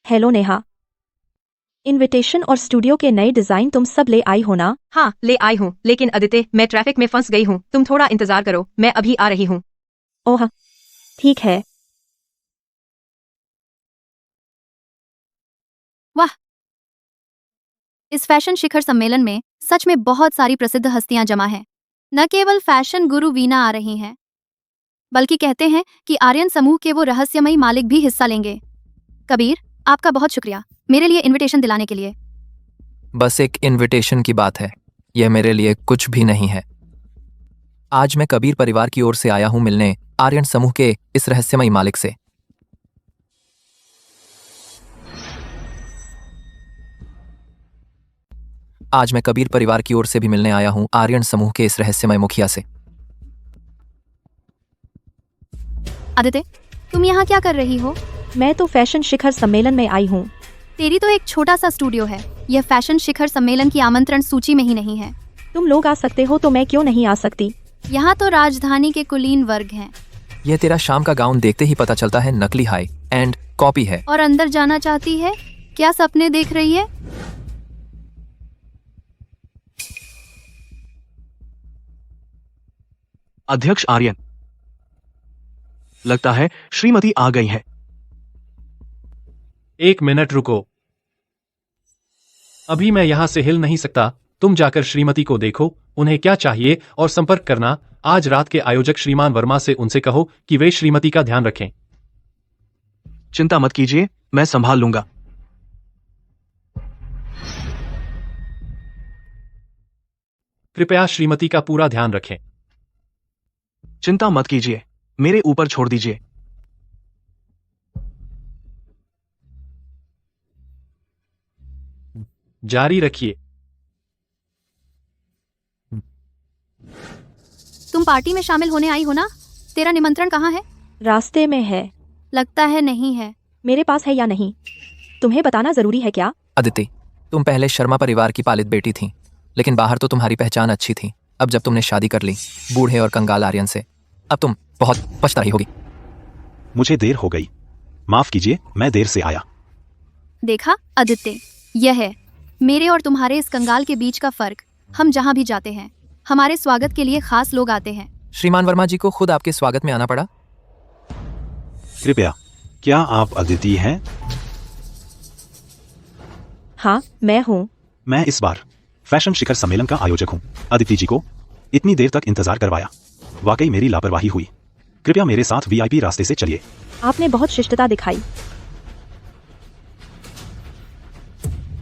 [SPEAKER 4] हेलो नेहा, इनविटेशन और स्टूडियो के नए डिजाइन तुम सब ले आई हो ना?
[SPEAKER 8] हाँ, ले आई हूँ, लेकिन अदिति, मैं ट्रैफिक में फंस गई हूँ। तुम थोड़ा इंतजार करो, मैं अभी आ रही हूँ।
[SPEAKER 4] ओह, ठीक है।
[SPEAKER 5] वाह, इस फैशन शिखर सम्मेलन में सच में बहुत सारी प्रसिद्ध हस्तियां जमा हैं। न केवल फैशन गुरु वीना आ रही हैं, बल्कि कहते हैं कि आर्यन समूह के वो रहस्यमयी मालिक भी हिस्सा लेंगे। कबीर, आपका बहुत शुक्रिया मेरे लिए इनविटेशन दिलाने के लिए।
[SPEAKER 3] बस एक इनविटेशन की बात है, यह मेरे लिए कुछ भी नहीं है। आज मैं कबीर परिवार की ओर से आया हूं मिलने आर्यन समूह के इस रहस्यमयी मालिक से। आज मैं कबीर परिवार की ओर से भी मिलने आया हूं आर्यन समूह के इस रहस्यमय मुखिया से।
[SPEAKER 5] आदित्य, तुम यहाँ क्या कर रही हो?
[SPEAKER 4] मैं तो फैशन शिखर सम्मेलन में आई हूँ।
[SPEAKER 5] तेरी तो एक छोटा सा स्टूडियो है, यह फैशन शिखर सम्मेलन की आमंत्रण सूची में ही नहीं है।
[SPEAKER 4] तुम लोग आ सकते हो तो मैं क्यों नहीं आ सकती?
[SPEAKER 5] यहाँ तो राजधानी के कुलीन वर्ग हैं।
[SPEAKER 3] यह तेरा शाम का गाउन देखते ही पता चलता है नकली हाई एंड कॉपी है।
[SPEAKER 5] और अंदर जाना चाहती है? क्या सपने देख रही है?
[SPEAKER 9] अध्यक्ष आर्यन, लगता है श्रीमती आ गई है।
[SPEAKER 6] एक मिनट रुको, अभी मैं यहां से हिल नहीं सकता। तुम जाकर श्रीमती को देखो, उन्हें क्या चाहिए और संपर्क करना। आज रात के आयोजक श्रीमान वर्मा से उनसे कहो कि वे श्रीमती का ध्यान रखें।
[SPEAKER 9] चिंता मत कीजिए, मैं संभाल लूंगा।
[SPEAKER 6] कृपया श्रीमती का पूरा ध्यान रखें।
[SPEAKER 9] चिंता मत कीजिए, मेरे ऊपर छोड़ दीजिए।
[SPEAKER 6] जारी रखिए।
[SPEAKER 5] तुम पार्टी में शामिल होने आई हो ना? तेरा निमंत्रण कहाँ है?
[SPEAKER 4] रास्ते में है।
[SPEAKER 5] लगता है नहीं है।
[SPEAKER 4] मेरे पास है या नहीं, तुम्हें बताना जरूरी है क्या?
[SPEAKER 3] अदिति, तुम पहले शर्मा परिवार की पालित बेटी थी, लेकिन बाहर तो तुम्हारी पहचान अच्छी थी। अब जब तुमने शादी कर ली बूढ़े और कंगाल आर्यन से, अब तुम बहुत पछता रही होगी।
[SPEAKER 12] मुझे देर हो गई, माफ कीजिए, मैं देर से आया।
[SPEAKER 5] देखा आदित्य, यह है मेरे और तुम्हारे इस कंगाल के बीच का फर्क। हम जहाँ भी जाते हैं हमारे स्वागत के लिए खास लोग आते हैं।
[SPEAKER 3] श्रीमान वर्मा जी को खुद आपके स्वागत में आना पड़ा।
[SPEAKER 12] कृपया, क्या आप अदिति हैं?
[SPEAKER 4] हाँ, मैं हूँ।
[SPEAKER 12] मैं इस बार फैशन शिखर सम्मेलन का आयोजक हूँ। अदिति जी को इतनी देर तक इंतजार करवाया, वाकई मेरी लापरवाही हुई। कृपया मेरे साथ वीआईपी रास्ते से चलिए।
[SPEAKER 4] आपने बहुत शिष्टता दिखाई।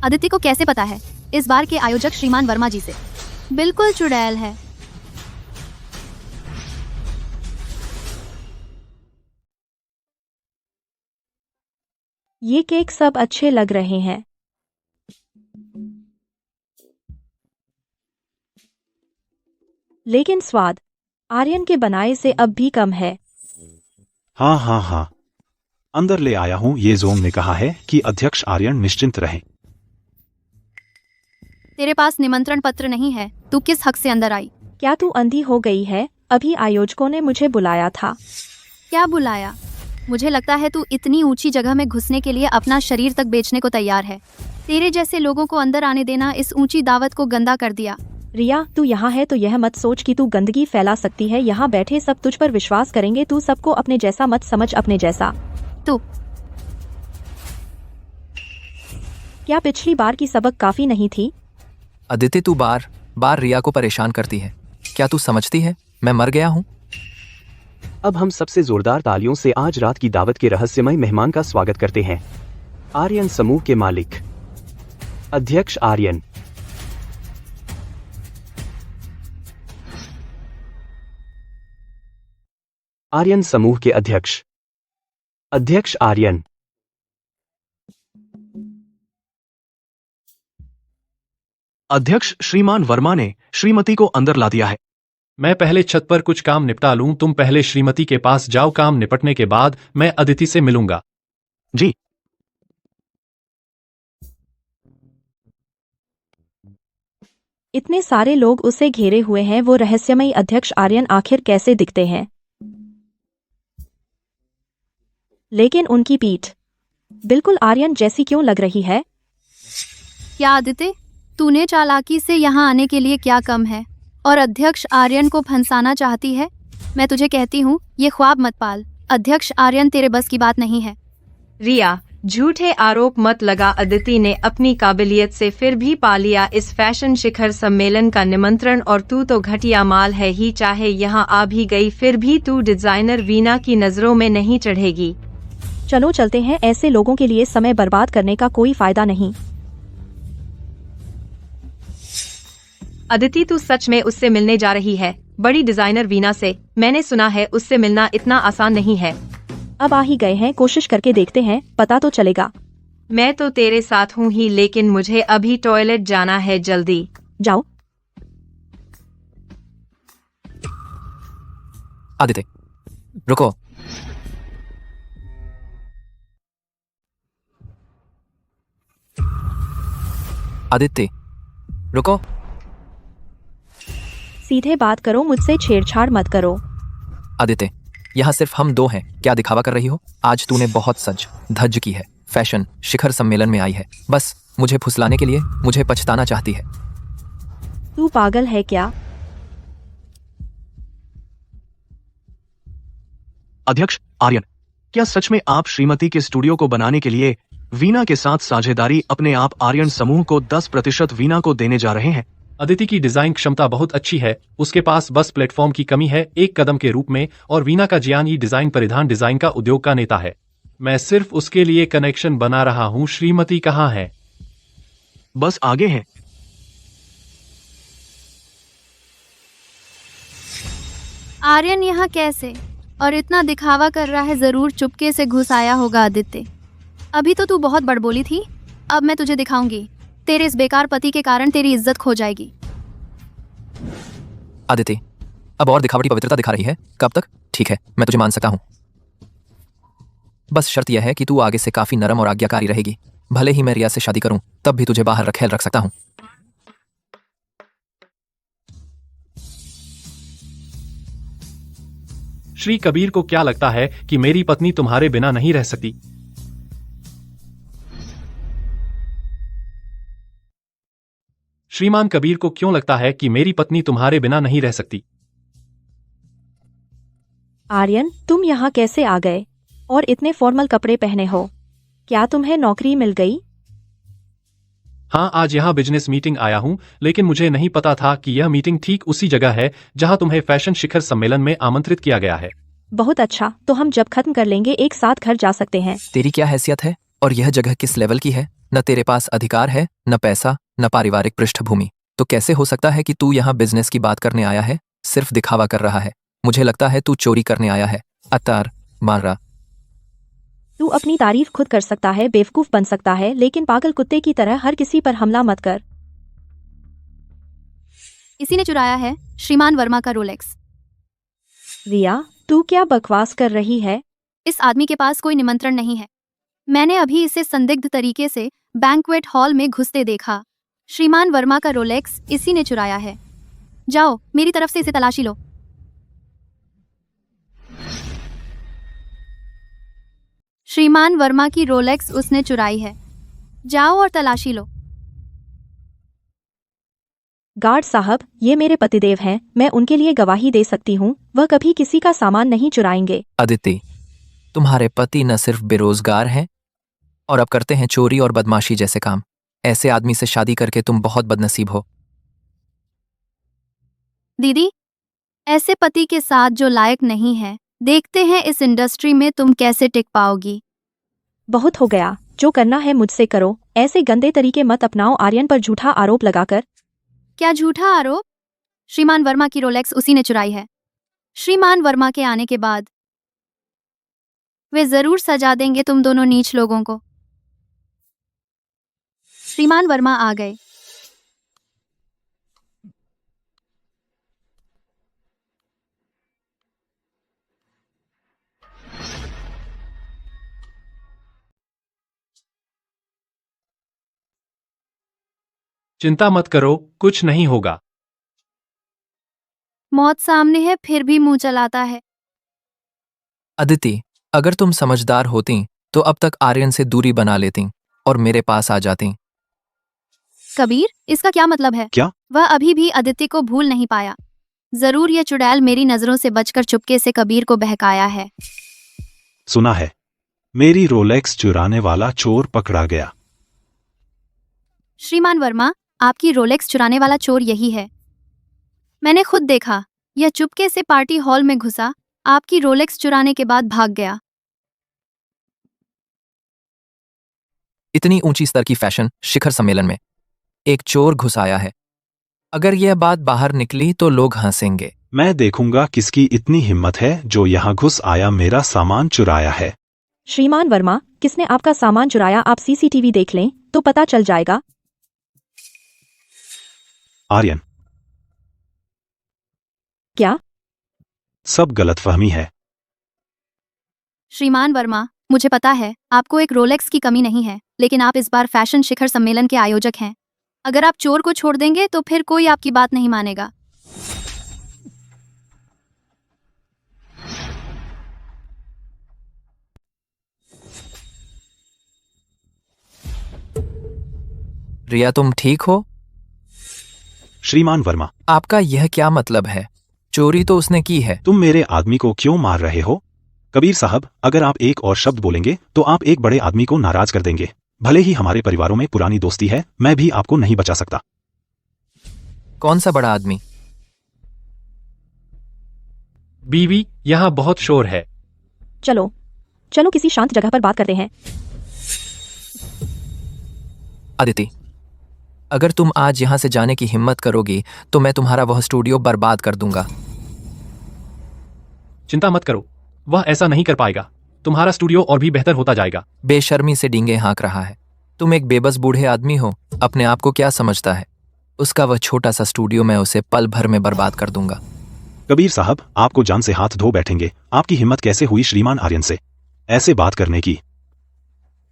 [SPEAKER 5] आदित्य को कैसे पता है इस बार के आयोजक श्रीमान वर्मा जी से? बिल्कुल चुड़ैल है।
[SPEAKER 4] ये केक सब अच्छे लग रहे हैं, लेकिन स्वाद आर्यन के बनाए से अब भी कम है।
[SPEAKER 12] हाँ, अंदर ले आया हूँ। ये जोंग ने कहा है कि अध्यक्ष आर्यन निश्चिंत रहें।
[SPEAKER 5] तेरे पास निमंत्रण पत्र नहीं है, तू किस हक से अंदर आई?
[SPEAKER 4] क्या तू अंधी हो गई है? अभी आयोजकों ने मुझे बुलाया था।
[SPEAKER 5] क्या बुलाया? मुझे लगता है तू इतनी ऊंची जगह में घुसने के लिए अपना शरीर तक बेचने को तैयार है। तेरे जैसे लोगों को अंदर आने देना इस ऊंची दावत को गंदा कर दिया।
[SPEAKER 4] रिया, तू यहाँ है तो यह मत सोच कि तू गंदगी फैला सकती है। यहाँ बैठे सब तुझ पर विश्वास करेंगे। तू सबको अपने जैसा मत समझ, अपने जैसा।
[SPEAKER 5] तू
[SPEAKER 4] क्या पिछली बार की सबक काफी नहीं थी?
[SPEAKER 3] अदिति, तू बार बार रिया को परेशान करती है। क्या तू समझती है मैं मर गया हूँ?
[SPEAKER 2] अब हम सबसे जोरदार तालियों से आज रात की दावत के रहस्यमय मेहमान का स्वागत करते हैं। आर्यन समूह के मालिक अध्यक्ष आर्यन। आर्यन समूह के अध्यक्ष अध्यक्ष आर्यन।
[SPEAKER 9] अध्यक्ष श्रीमान वर्मा ने श्रीमती को अंदर ला दिया है।
[SPEAKER 6] मैं पहले छत पर कुछ काम निपटा लूं। तुम पहले श्रीमती के पास जाओ। काम निपटने के बाद मैं अदिति से मिलूंगा।
[SPEAKER 9] जी।
[SPEAKER 4] इतने सारे लोग उसे घेरे हुए हैं। वो रहस्यमयी अध्यक्ष आर्यन आखिर कैसे दिखते हैं? लेकिन उनकी पीठ बिल्कुल आर्यन जैसी क्यों लग रही है?
[SPEAKER 5] क्या आदित्य, तूने चालाकी से यहाँ आने के लिए क्या कम है और अध्यक्ष आर्यन को फंसाना चाहती है? मैं तुझे कहती हूँ ये ख्वाब मत पाल। अध्यक्ष आर्यन तेरे बस की बात नहीं है।
[SPEAKER 8] रिया, झूठे आरोप मत लगा। अदिति ने अपनी काबिलियत से फिर भी पा लिया इस फैशन शिखर सम्मेलन का निमंत्रण, और तू तो घटिया माल है ही। चाहे यहाँ आ भी गई फिर भी तू डिजाइनर वीना की नजरों में नहीं चढ़ेगी।
[SPEAKER 4] चलो चलते हैं, ऐसे लोगों के लिए समय बर्बाद करने का कोई फायदा नहीं।
[SPEAKER 8] अदिति, तू सच में उससे मिलने जा रही है? बड़ी डिजाइनर वीना से? मैंने सुना है उससे मिलना इतना आसान नहीं है।
[SPEAKER 4] अब आ ही गए हैं, कोशिश करके देखते हैं, पता तो चलेगा।
[SPEAKER 8] मैं तो तेरे साथ हूँ ही, लेकिन मुझे अभी टॉयलेट जाना है। जल्दी
[SPEAKER 4] जाओ।
[SPEAKER 3] आदित्य, रुको। आदित्य, रुको।
[SPEAKER 4] सीधे बात करो, मुझसे छेड़छाड़ मत करो।
[SPEAKER 3] आदित्य, यहाँ सिर्फ हम दो हैं, क्या दिखावा कर रही हो? आज तूने बहुत सज धज की है, फैशन शिखर सम्मेलन में आई है, बस मुझे फुसलाने के लिए। मुझे पछताना चाहती है।
[SPEAKER 4] तू पागल है क्या?
[SPEAKER 9] अध्यक्ष आर्यन, क्या सच में आप श्रीमती के स्टूडियो को बनाने के लिए वीना के साथ साझेदारी अपने आप आर्यन समूह को 10% वीना को देने जा रहे हैं?
[SPEAKER 6] अदिति की डिजाइन क्षमता बहुत अच्छी है, उसके पास बस प्लेटफॉर्म की कमी है एक कदम के रूप में। और वीना का जियान डिजाइन परिधान डिजाइन का उद्योग का नेता है। मैं सिर्फ उसके लिए कनेक्शन बना रहा हूँ। श्रीमती कहाँ है?
[SPEAKER 9] बस आगे हैं।
[SPEAKER 5] आर्यन यहाँ कैसे? और इतना दिखावा कर रहा है, जरूर चुपके से घुस आया होगा। आदित्य, अभी तो तू बहुत बड़बोली थी, अब मैं तुझे दिखाऊंगी। तेरे इस बेकार पति के कारण तेरी इज्जत खो जाएगी।
[SPEAKER 3] आदित्य, अब और दिखावटी पवित्रता दिखा रही है? कब तक? ठीक है, मैं तुझे मान सकता हूँ। बस शर्त यह है कि तू आगे से काफी नरम और आज्ञाकारी रहेगी। भले ही मैं रिया से शादी करूं, तब भी तुझे बाहर रख सकता हूं।
[SPEAKER 6] श्री कबीर को क्या लगता है कि मेरी पत्नी तुम्हारे बिना नहीं रह सकती? श्रीमान कबीर को क्यों लगता है कि मेरी पत्नी तुम्हारे बिना नहीं रह सकती?
[SPEAKER 4] आर्यन, तुम यहाँ कैसे आ गए? और इतने फॉर्मल कपड़े पहने हो? क्या तुम्हें नौकरी मिल गई?
[SPEAKER 6] हाँ, आज यहाँ बिजनेस मीटिंग आया हूँ, लेकिन मुझे नहीं पता था कि यह मीटिंग ठीक उसी जगह है जहाँ तुम्हें फैशन शिखर सम्मेलन में आमंत्रित किया गया है।
[SPEAKER 4] बहुत अच्छा, तो हम जब खत्म कर लेंगे एक साथ घर जा सकते हैं।
[SPEAKER 3] तेरी क्या हैसियत है और यह जगह किस लेवल की है? न तेरे पास अधिकार है, न पैसा, न पारिवारिक पृष्ठभूमि। तो कैसे हो सकता है कि तू यहाँ बिजनेस की बात करने आया है? सिर्फ दिखावा कर रहा है। मुझे लगता है तू चोरी करने आया है। अतार मारा।
[SPEAKER 4] तू अपनी तारीफ खुद कर सकता है, बेवकूफ बन सकता है, लेकिन पागल कुत्ते की तरह हर किसी पर हमला मत कर।
[SPEAKER 5] इसी ने चुराया है श्रीमान वर्मा का रोलेक्स।
[SPEAKER 4] रिया, तू क्या बकवास कर रही है?
[SPEAKER 5] इस आदमी के पास कोई निमंत्रण नहीं है। मैंने अभी इसे संदिग्ध तरीके से बैंक्वेट हॉल में घुसते देखा। श्रीमान वर्मा का रोलेक्स इसी ने चुराया है। जाओ, मेरी तरफ से इसे तलाशी लो। श्रीमान वर्मा की रोलेक्स उसने चुराई है। जाओ और तलाशी लो।
[SPEAKER 4] गार्ड साहब, ये मेरे पतिदेव हैं, मैं उनके लिए गवाही दे सकती हूँ, वह कभी किसी का सामान नहीं चुराएंगे।
[SPEAKER 3] अदिति, तुम्हारे पति न सिर्फ बेरोजगार हैं और अब करते हैं चोरी और बदमाशी जैसे काम। ऐसे आदमी से शादी करके तुम बहुत बदनसीब हो।
[SPEAKER 5] दीदी, ऐसे पति के साथ जो लायक नहीं है, देखते हैं इस इंडस्ट्री में तुम कैसे टिक पाओगी।
[SPEAKER 4] बहुत हो गया, जो करना है मुझसे करो, ऐसे गंदे तरीके मत अपनाओ आर्यन पर झूठा आरोप लगाकर।
[SPEAKER 5] क्या झूठा आरोप? श्रीमान वर्मा की रोलेक्स उसी ने चुराई है। श्रीमान वर्मा के आने के बाद वे जरूर सजा देंगे तुम दोनों नीच लोगों को। श्रीमान वर्मा आ गए।
[SPEAKER 6] चिंता मत करो, कुछ नहीं होगा।
[SPEAKER 5] मौत सामने है फिर भी मुंह चलाता है।
[SPEAKER 3] अदिति, अगर तुम समझदार होती तो अब तक आर्यन से दूरी बना लेती और मेरे पास आ जाती।
[SPEAKER 5] कबीर, इसका क्या मतलब है?
[SPEAKER 12] क्या?
[SPEAKER 5] वह अभी भी आदित्य को भूल नहीं पाया। जरूर यह चुड़ैल मेरी नजरों से बचकर चुपके से कबीर को बहकाया है।
[SPEAKER 12] सुना है, मेरी रोलेक्स चुराने वाला चोर पकड़ा गया।
[SPEAKER 5] श्रीमान वर्मा, आपकी रोलेक्स चुराने वाला चोर यही है। मैंने खुद देखा, यह चुपके से पार्टी हॉल में घुसा, आपकी रोलेक्स चुराने के बाद भाग गया।
[SPEAKER 3] इतनी ऊंची स्तर की फैशन शिखर सम्मेलन में एक चोर घुस आया है। अगर यह बात बाहर निकली तो लोग हंसेंगे।
[SPEAKER 12] मैं देखूंगा किसकी इतनी हिम्मत है जो यहाँ घुस आया मेरा सामान चुराया है।
[SPEAKER 4] श्रीमान वर्मा, किसने आपका सामान चुराया आप सीसीटीवी देख लें तो पता चल जाएगा।
[SPEAKER 12] आर्यन,
[SPEAKER 4] क्या?
[SPEAKER 12] सब गलतफहमी है।
[SPEAKER 5] श्रीमान वर्मा, मुझे पता है आपको एक रोलेक्स की कमी नहीं है, लेकिन आप इस बार फैशन शिखर सम्मेलन के आयोजक हैं। अगर आप चोर को छोड़ देंगे तो फिर कोई आपकी बात नहीं मानेगा।
[SPEAKER 3] रिया, तुम ठीक हो?
[SPEAKER 12] श्रीमान वर्मा,
[SPEAKER 3] आपका यह क्या मतलब है? चोरी तो उसने की है।
[SPEAKER 12] तुम मेरे आदमी को क्यों मार रहे हो? कबीर साहब, अगर आप एक और शब्द बोलेंगे तो आप एक बड़े आदमी को नाराज कर देंगे। भले ही हमारे परिवारों में पुरानी दोस्ती है, मैं भी आपको नहीं बचा सकता।
[SPEAKER 3] कौन सा बड़ा आदमी?
[SPEAKER 6] बीवी, यहाँ बहुत शोर है।
[SPEAKER 4] चलो चलो किसी शांत जगह पर बात करते हैं।
[SPEAKER 3] अदिति, अगर तुम आज यहां से जाने की हिम्मत करोगी तो मैं तुम्हारा वह स्टूडियो बर्बाद कर दूंगा।
[SPEAKER 6] चिंता मत करो, वह ऐसा नहीं कर पाएगा। तुम्हारा स्टूडियो और भी बेहतर होता जाएगा।
[SPEAKER 3] बेशर्मी से डींगे हाँक रहा है। तुम एक बेबस बूढ़े आदमी हो, अपने आप को क्या समझता है? उसका वह छोटा सा स्टूडियो मैं उसे पल भर में बर्बाद कर दूंगा।
[SPEAKER 12] कबीर साहब, आपको जान से हाथ धो बैठेंगे। आपकी हिम्मत कैसे हुई श्रीमान आर्यन से ऐसे बात करने की?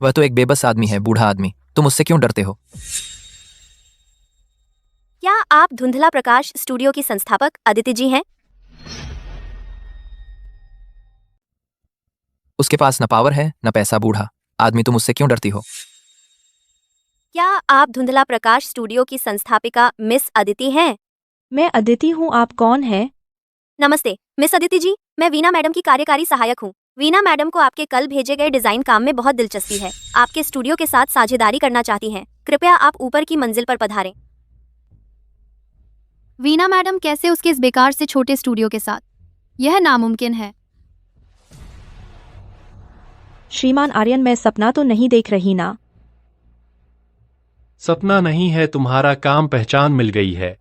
[SPEAKER 3] वह तो एक बेबस आदमी है, बूढ़ा आदमी। तुम उससे क्यों डरते हो?
[SPEAKER 13] क्या आप धुंधला प्रकाश स्टूडियो की संस्थापक अदिति जी हैं?
[SPEAKER 3] उसके पास न पावर है न पैसा। बूढ़ा आदमी, तुम उससे क्यों डरती हो?
[SPEAKER 13] क्या आप धुंधला प्रकाश स्टूडियो की संस्थापिका मिस अदिति हैं?
[SPEAKER 4] मैं अदिति हूँ, आप कौन हैं?
[SPEAKER 13] नमस्ते मिस अदिति जी, मैं वीना मैडम की कार्यकारी सहायक हूँ। वीना मैडम को आपके कल भेजे गए डिजाइन काम में बहुत दिलचस्पी है। आपके स्टूडियो के साथ साझेदारी करना चाहती हैं। कृपया आप ऊपर की मंजिल पर पधारें।
[SPEAKER 5] वीना मैडम, कैसे उसके इस बेकार से छोटे स्टूडियो के साथ? यह नामुमकिन है।
[SPEAKER 4] श्रीमान आर्यन, मैं सपना तो नहीं देख रही ना?
[SPEAKER 6] सपना नहीं है, तुम्हारा काम पहचान मिल गई है।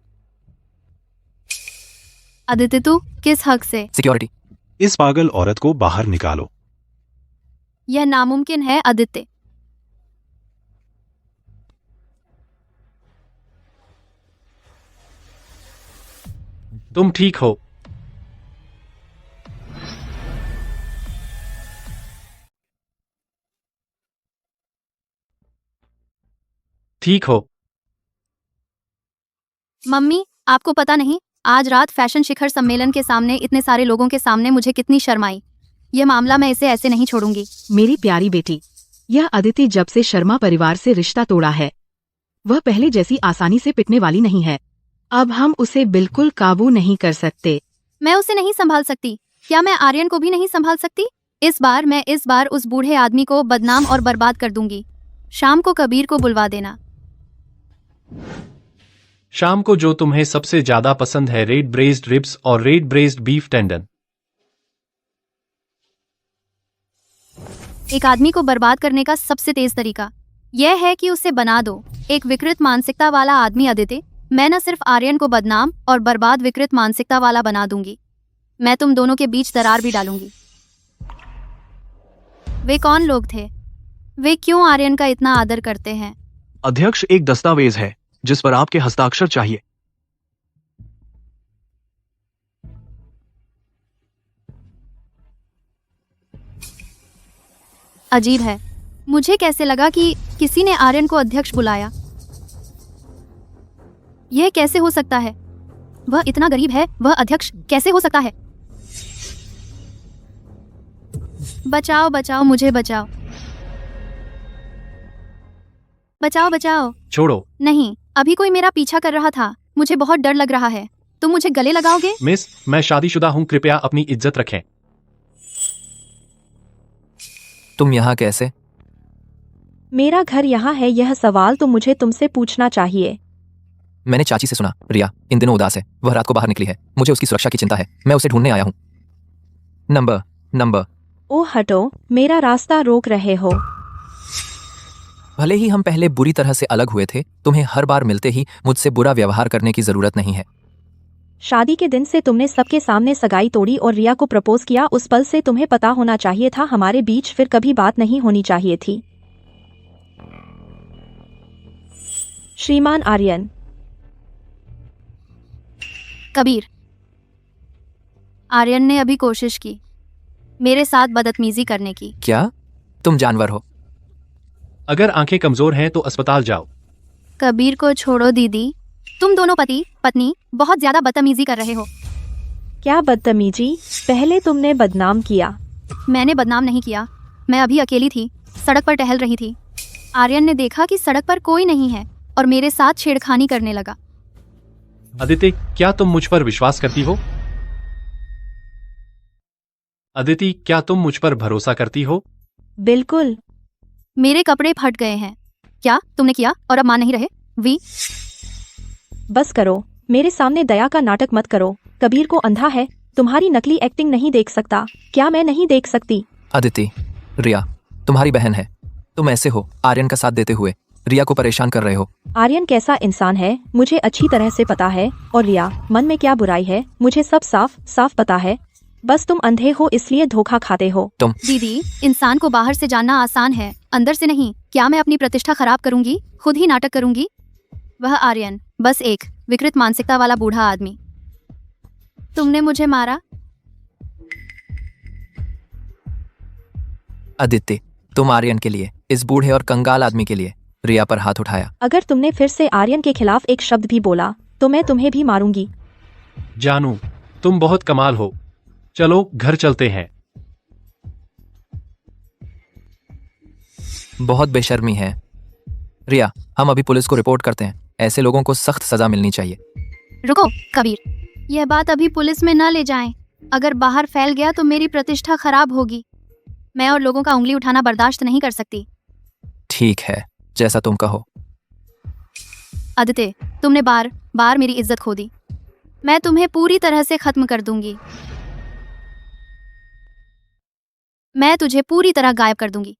[SPEAKER 5] अदिति, तू किस हक से?
[SPEAKER 3] सिक्योरिटी।
[SPEAKER 12] इस पागल औरत को बाहर निकालो।
[SPEAKER 5] यह नामुमकिन है आदित्य।
[SPEAKER 6] तुम ठीक हो? ठीक हो?
[SPEAKER 5] मम्मी, आपको पता नहीं, आज रात फैशन शिखर सम्मेलन के सामने इतने सारे लोगों के सामने मुझे कितनी शर्म आई। यह मामला मैं इसे ऐसे नहीं छोड़ूंगी।
[SPEAKER 10] मेरी प्यारी बेटी, यह अदिति जब से शर्मा परिवार से रिश्ता तोड़ा है, वह पहले जैसी आसानी से पिटने वाली नहीं है। अब हम उसे बिल्कुल काबू नहीं कर सकते।
[SPEAKER 5] मैं उसे नहीं संभाल सकती। क्या मैं आर्यन को भी नहीं संभाल सकती? इस बार उस बूढ़े आदमी को बदनाम और बर्बाद कर दूंगी। शाम को कबीर को बुलवा देना।
[SPEAKER 6] शाम को जो तुम्हें सबसे ज्यादा पसंद है, रेड ब्रेस्ड रिब्स और रेड ब्रेस्ड बीफ टेंडन।
[SPEAKER 5] एक आदमी को बर्बाद करने का सबसे तेज तरीका यह है कि उसे बना दो एक विकृत मानसिकता वाला आदमी। अदिति, मैं न सिर्फ आर्यन को बदनाम और बर्बाद विकृत मानसिकता वाला बना दूंगी, मैं तुम दोनों के बीच दरार भी डालूंगी। वे कौन लोग थे? वे क्यों आर्यन का इतना आदर करते हैं?
[SPEAKER 9] अध्यक्ष, एक दस्तावेज है जिस पर आपके हस्ताक्षर चाहिए।
[SPEAKER 5] अजीब है, मुझे कैसे लगा कि किसी ने आर्यन को अध्यक्ष बुलाया। यह कैसे हो सकता है? वह इतना गरीब है, वह अध्यक्ष कैसे हो सकता है? बचाओ बचाओ, मुझे बचाओ, बचाओ बचाओ।
[SPEAKER 6] छोड़ो।
[SPEAKER 5] नहीं, अभी कोई मेरा पीछा कर रहा था। मुझे बहुत डर लग रहा है। तुम मुझे गले लगाओगे?
[SPEAKER 6] मिस, मैं शादीशुदा हूँ, कृपया अपनी इज्जत रखें।
[SPEAKER 3] तुम यहाँ कैसे?
[SPEAKER 4] मेरा घर यहाँ है। यह सवाल तो मुझे तुमसे पूछना चाहिए।
[SPEAKER 3] मैंने चाची से सुना, रिया इन दिनों उदास है। वह रात को बाहर निकली है। मुझे उसकी सुरक्षा की चिंता है। मैं उसे ढूंढने आया हूँ। नंबर।
[SPEAKER 4] ओह हटो, मेरा रास्ता रोक रहे हो।
[SPEAKER 3] भले ही हम पहले बुरी तरह से अलग हुए थे, तुम्हें हर बार मिलते ही मुझसे बुरा व्यवहार करने की जरूरत नहीं है।
[SPEAKER 4] शादी के दिन से तुमने सबके सामने सगाई तोड़ी और रिया को प्रपोज किया। उस पल से तुम्हें पता होना चाहिए था हमारे बीच फिर कभी बात नहीं होनी चाहिए थी। श्रीमान आर्यन।
[SPEAKER 5] कबीर, आर्यन ने अभी कोशिश की मेरे साथ बदतमीजी करने की।
[SPEAKER 3] क्या तुम जानवर हो?
[SPEAKER 6] अगर आंखें कमजोर हैं तो अस्पताल जाओ।
[SPEAKER 5] कबीर को छोड़ो दीदी, तुम दोनों पति पत्नी बहुत ज्यादा बदतमीजी कर रहे हो।
[SPEAKER 4] क्या बदतमीजी? पहले तुमने बदनाम किया।
[SPEAKER 5] मैंने बदनाम नहीं किया। मैं अभी अकेली थी, सड़क पर टहल रही थी। आर्यन ने देखा कि सड़क पर कोई नहीं है और मेरे साथ छेड़खानी करने लगा।
[SPEAKER 6] अदिति, क्या तुम मुझ पर विश्वास करती हो? अदिति, क्या तुम मुझ पर भरोसा करती हो?
[SPEAKER 4] बिल्कुल।
[SPEAKER 5] मेरे कपड़े फट गए हैं। क्या तुमने किया और अब मान नहीं रहे? वी,
[SPEAKER 4] बस करो, मेरे सामने दया का नाटक मत करो। कबीर को अंधा है, तुम्हारी नकली एक्टिंग नहीं देख सकता। क्या मैं नहीं देख सकती?
[SPEAKER 3] अदिति, रिया तुम्हारी बहन है। तुम ऐसे हो आर्यन का साथ देते हुए रिया को परेशान कर रहे हो।
[SPEAKER 4] आर्यन कैसा इंसान है मुझे अच्छी तरह से पता है, और रिया मन में क्या बुराई है मुझे सब साफ साफ पता है। बस तुम अंधे हो इसलिए धोखा खाते हो।
[SPEAKER 3] तुम
[SPEAKER 5] दीदी, इंसान को बाहर से जानना आसान है, अंदर से नहीं। क्या मैं अपनी प्रतिष्ठा खराब करूंगी? खुद ही नाटक करूंगी? वह आर्यन बस एक विकृत मानसिकता वाला बूढ़ा आदमी। तुमने मुझे मारा?
[SPEAKER 3] अदिति, तुम आर्यन के लिए, इस बूढ़े और कंगाल आदमी के लिए रिया पर हाथ उठाया।
[SPEAKER 4] अगर तुमने फिर से आर्यन के खिलाफ एक शब्द भी बोला तो मैं तुम्हें भी मारूंगी।
[SPEAKER 6] जानू, तुम बहुत कमाल हो। चलो घर चलते हैं।
[SPEAKER 3] बहुत बेशर्मी है। रिया, हम अभी पुलिस को रिपोर्ट करते हैं। ऐसे लोगों को सख्त सजा मिलनी चाहिए।
[SPEAKER 5] रुको कबीर, यह बात अभी पुलिस में न ले जाएं। अगर बाहर फैल गया तो मेरी प्रतिष्ठा खराब होगी। मैं और लोगों का उंगली उठाना बर्दाश्त नहीं कर सकती।
[SPEAKER 3] ठीक है, जैसा तुम कहो।
[SPEAKER 5] आदित्य, तुमने बार बार मेरी इज्जत खो दी। मैं तुम्हें पूरी तरह से खत्म कर दूंगी। मैं तुझे पूरी तरह गायब कर दूंगी।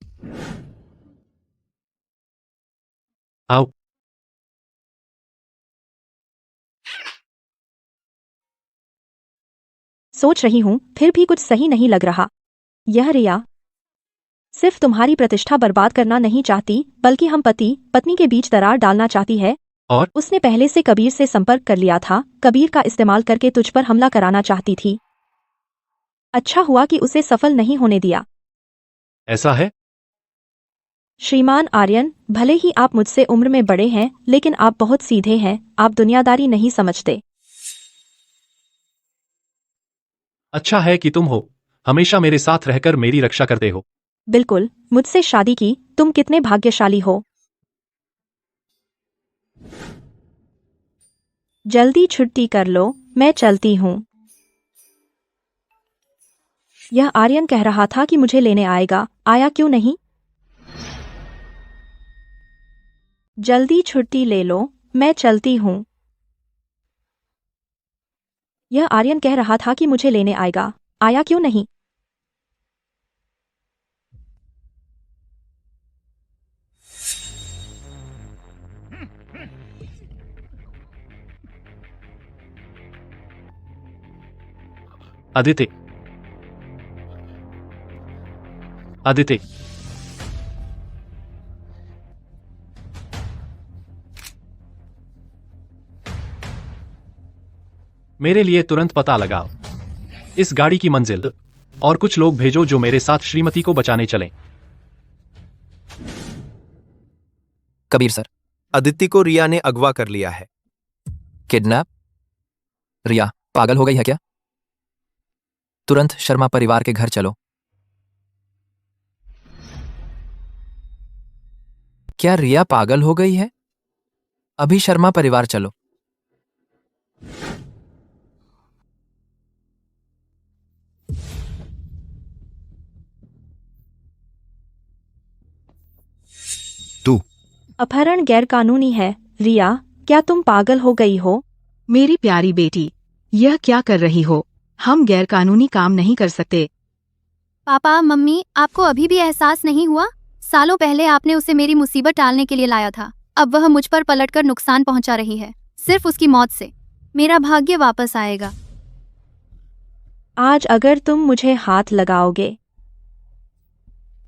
[SPEAKER 6] आओ।
[SPEAKER 4] सोच रही हूँ फिर भी कुछ सही नहीं लग रहा। यह रिया सिर्फ तुम्हारी प्रतिष्ठा बर्बाद करना नहीं चाहती, बल्कि हम पति पत्नी के बीच दरार डालना चाहती है।
[SPEAKER 6] और
[SPEAKER 4] उसने पहले से कबीर से संपर्क कर लिया था। कबीर का इस्तेमाल करके तुझ पर हमला कराना चाहती थी। अच्छा हुआ कि उसे सफल नहीं होने दिया।
[SPEAKER 6] ऐसा है?
[SPEAKER 4] श्रीमान आर्यन, भले ही आप मुझसे उम्र में बड़े हैं, लेकिन आप बहुत सीधे हैं। आप दुनियादारी नहीं समझते।
[SPEAKER 6] अच्छा है कि तुम हो। हमेशा मेरे साथ रहकर मेरी रक्षा करते हो।
[SPEAKER 4] बिल्कुल, मुझसे शादी की तुम कितने भाग्यशाली हो। जल्दी छुट्टी कर लो, मैं चलती हूँ। यह आर्यन कह रहा था कि मुझे लेने आएगा, आया क्यों नहीं? जल्दी छुट्टी ले लो, मैं चलती हूँ। यह आर्यन कह रहा था कि मुझे लेने आएगा, आया क्यों नहीं?
[SPEAKER 6] आदित्य, आदित्य, मेरे लिए तुरंत पता लगाओ इस गाड़ी की मंजिल, और कुछ लोग भेजो जो मेरे साथ श्रीमती को बचाने चलें।
[SPEAKER 3] कबीर सर।
[SPEAKER 1] अदिति को रिया ने अगवा कर लिया है।
[SPEAKER 3] किडनैप? रिया पागल हो गई है क्या? तुरंत शर्मा परिवार के घर चलो। क्या रिया पागल हो गई है? अभी शर्मा परिवार चलो।
[SPEAKER 11] तू
[SPEAKER 4] अपहरण गैरकानूनी है। रिया, क्या तुम पागल हो गई हो?
[SPEAKER 10] मेरी प्यारी बेटी, यह क्या कर रही हो? हम गैरकानूनी काम नहीं कर सकते।
[SPEAKER 5] पापा मम्मी, आपको अभी भी एहसास नहीं हुआ? सालों पहले आपने उसे मेरी मुसीबत टालने के लिए लाया था। अब वह मुझ पर पलटकर नुकसान पहुंचा रही है। सिर्फ उसकी मौत से मेरा भाग्य वापस आएगा।
[SPEAKER 4] आज अगर तुम मुझे हाथ लगाओगे,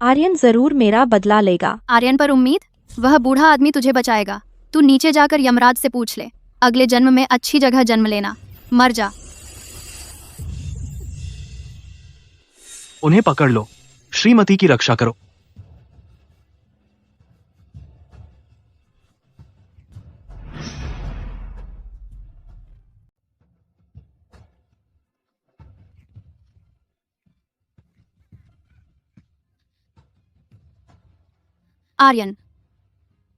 [SPEAKER 4] आर्यन जरूर मेरा बदला लेगा।
[SPEAKER 5] आर्यन पर उम्मीद? वह बूढ़ा आदमी तुझे बचाएगा। तू नीचे जाकर यमराज से पूछ ले। अगले जन्म में अच्छी जगह जन्म लेना। मर जा।
[SPEAKER 9] उन्हें पकड़ लो। श्रीमती की रक्षा करो।
[SPEAKER 5] आर्यन,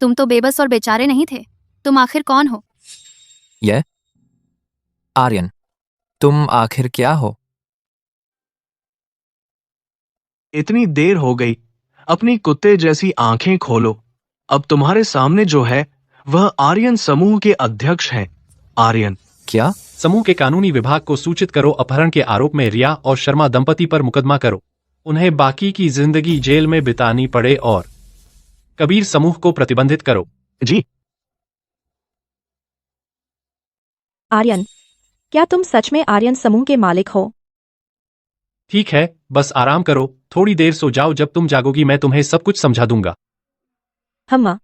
[SPEAKER 5] तुम तो बेबस और बेचारे नहीं थे। तुम आखिर कौन हो?
[SPEAKER 3] यह आर्यन, तुम आखिर क्या हो?
[SPEAKER 9] इतनी देर हो गई, अपनी कुत्ते जैसी आंखें खोलो। अब तुम्हारे सामने जो है वह आर्यन समूह के अध्यक्ष हैं। आर्यन।
[SPEAKER 3] क्या?
[SPEAKER 6] समूह के कानूनी विभाग को सूचित करो। अपहरण के आरोप में रिया और शर्मा दंपति पर मुकदमा करो। उन्हें बाकी की जिंदगी जेल में बितानी पड़े और कबीर समूह को प्रतिबंधित करो।
[SPEAKER 9] जी।
[SPEAKER 4] आर्यन, क्या तुम सच में आर्यन समूह के मालिक हो?
[SPEAKER 6] ठीक है, बस आराम करो। थोड़ी देर सो जाओ। जब तुम जागोगी मैं तुम्हें सब कुछ समझा दूंगा।
[SPEAKER 4] हम्मा।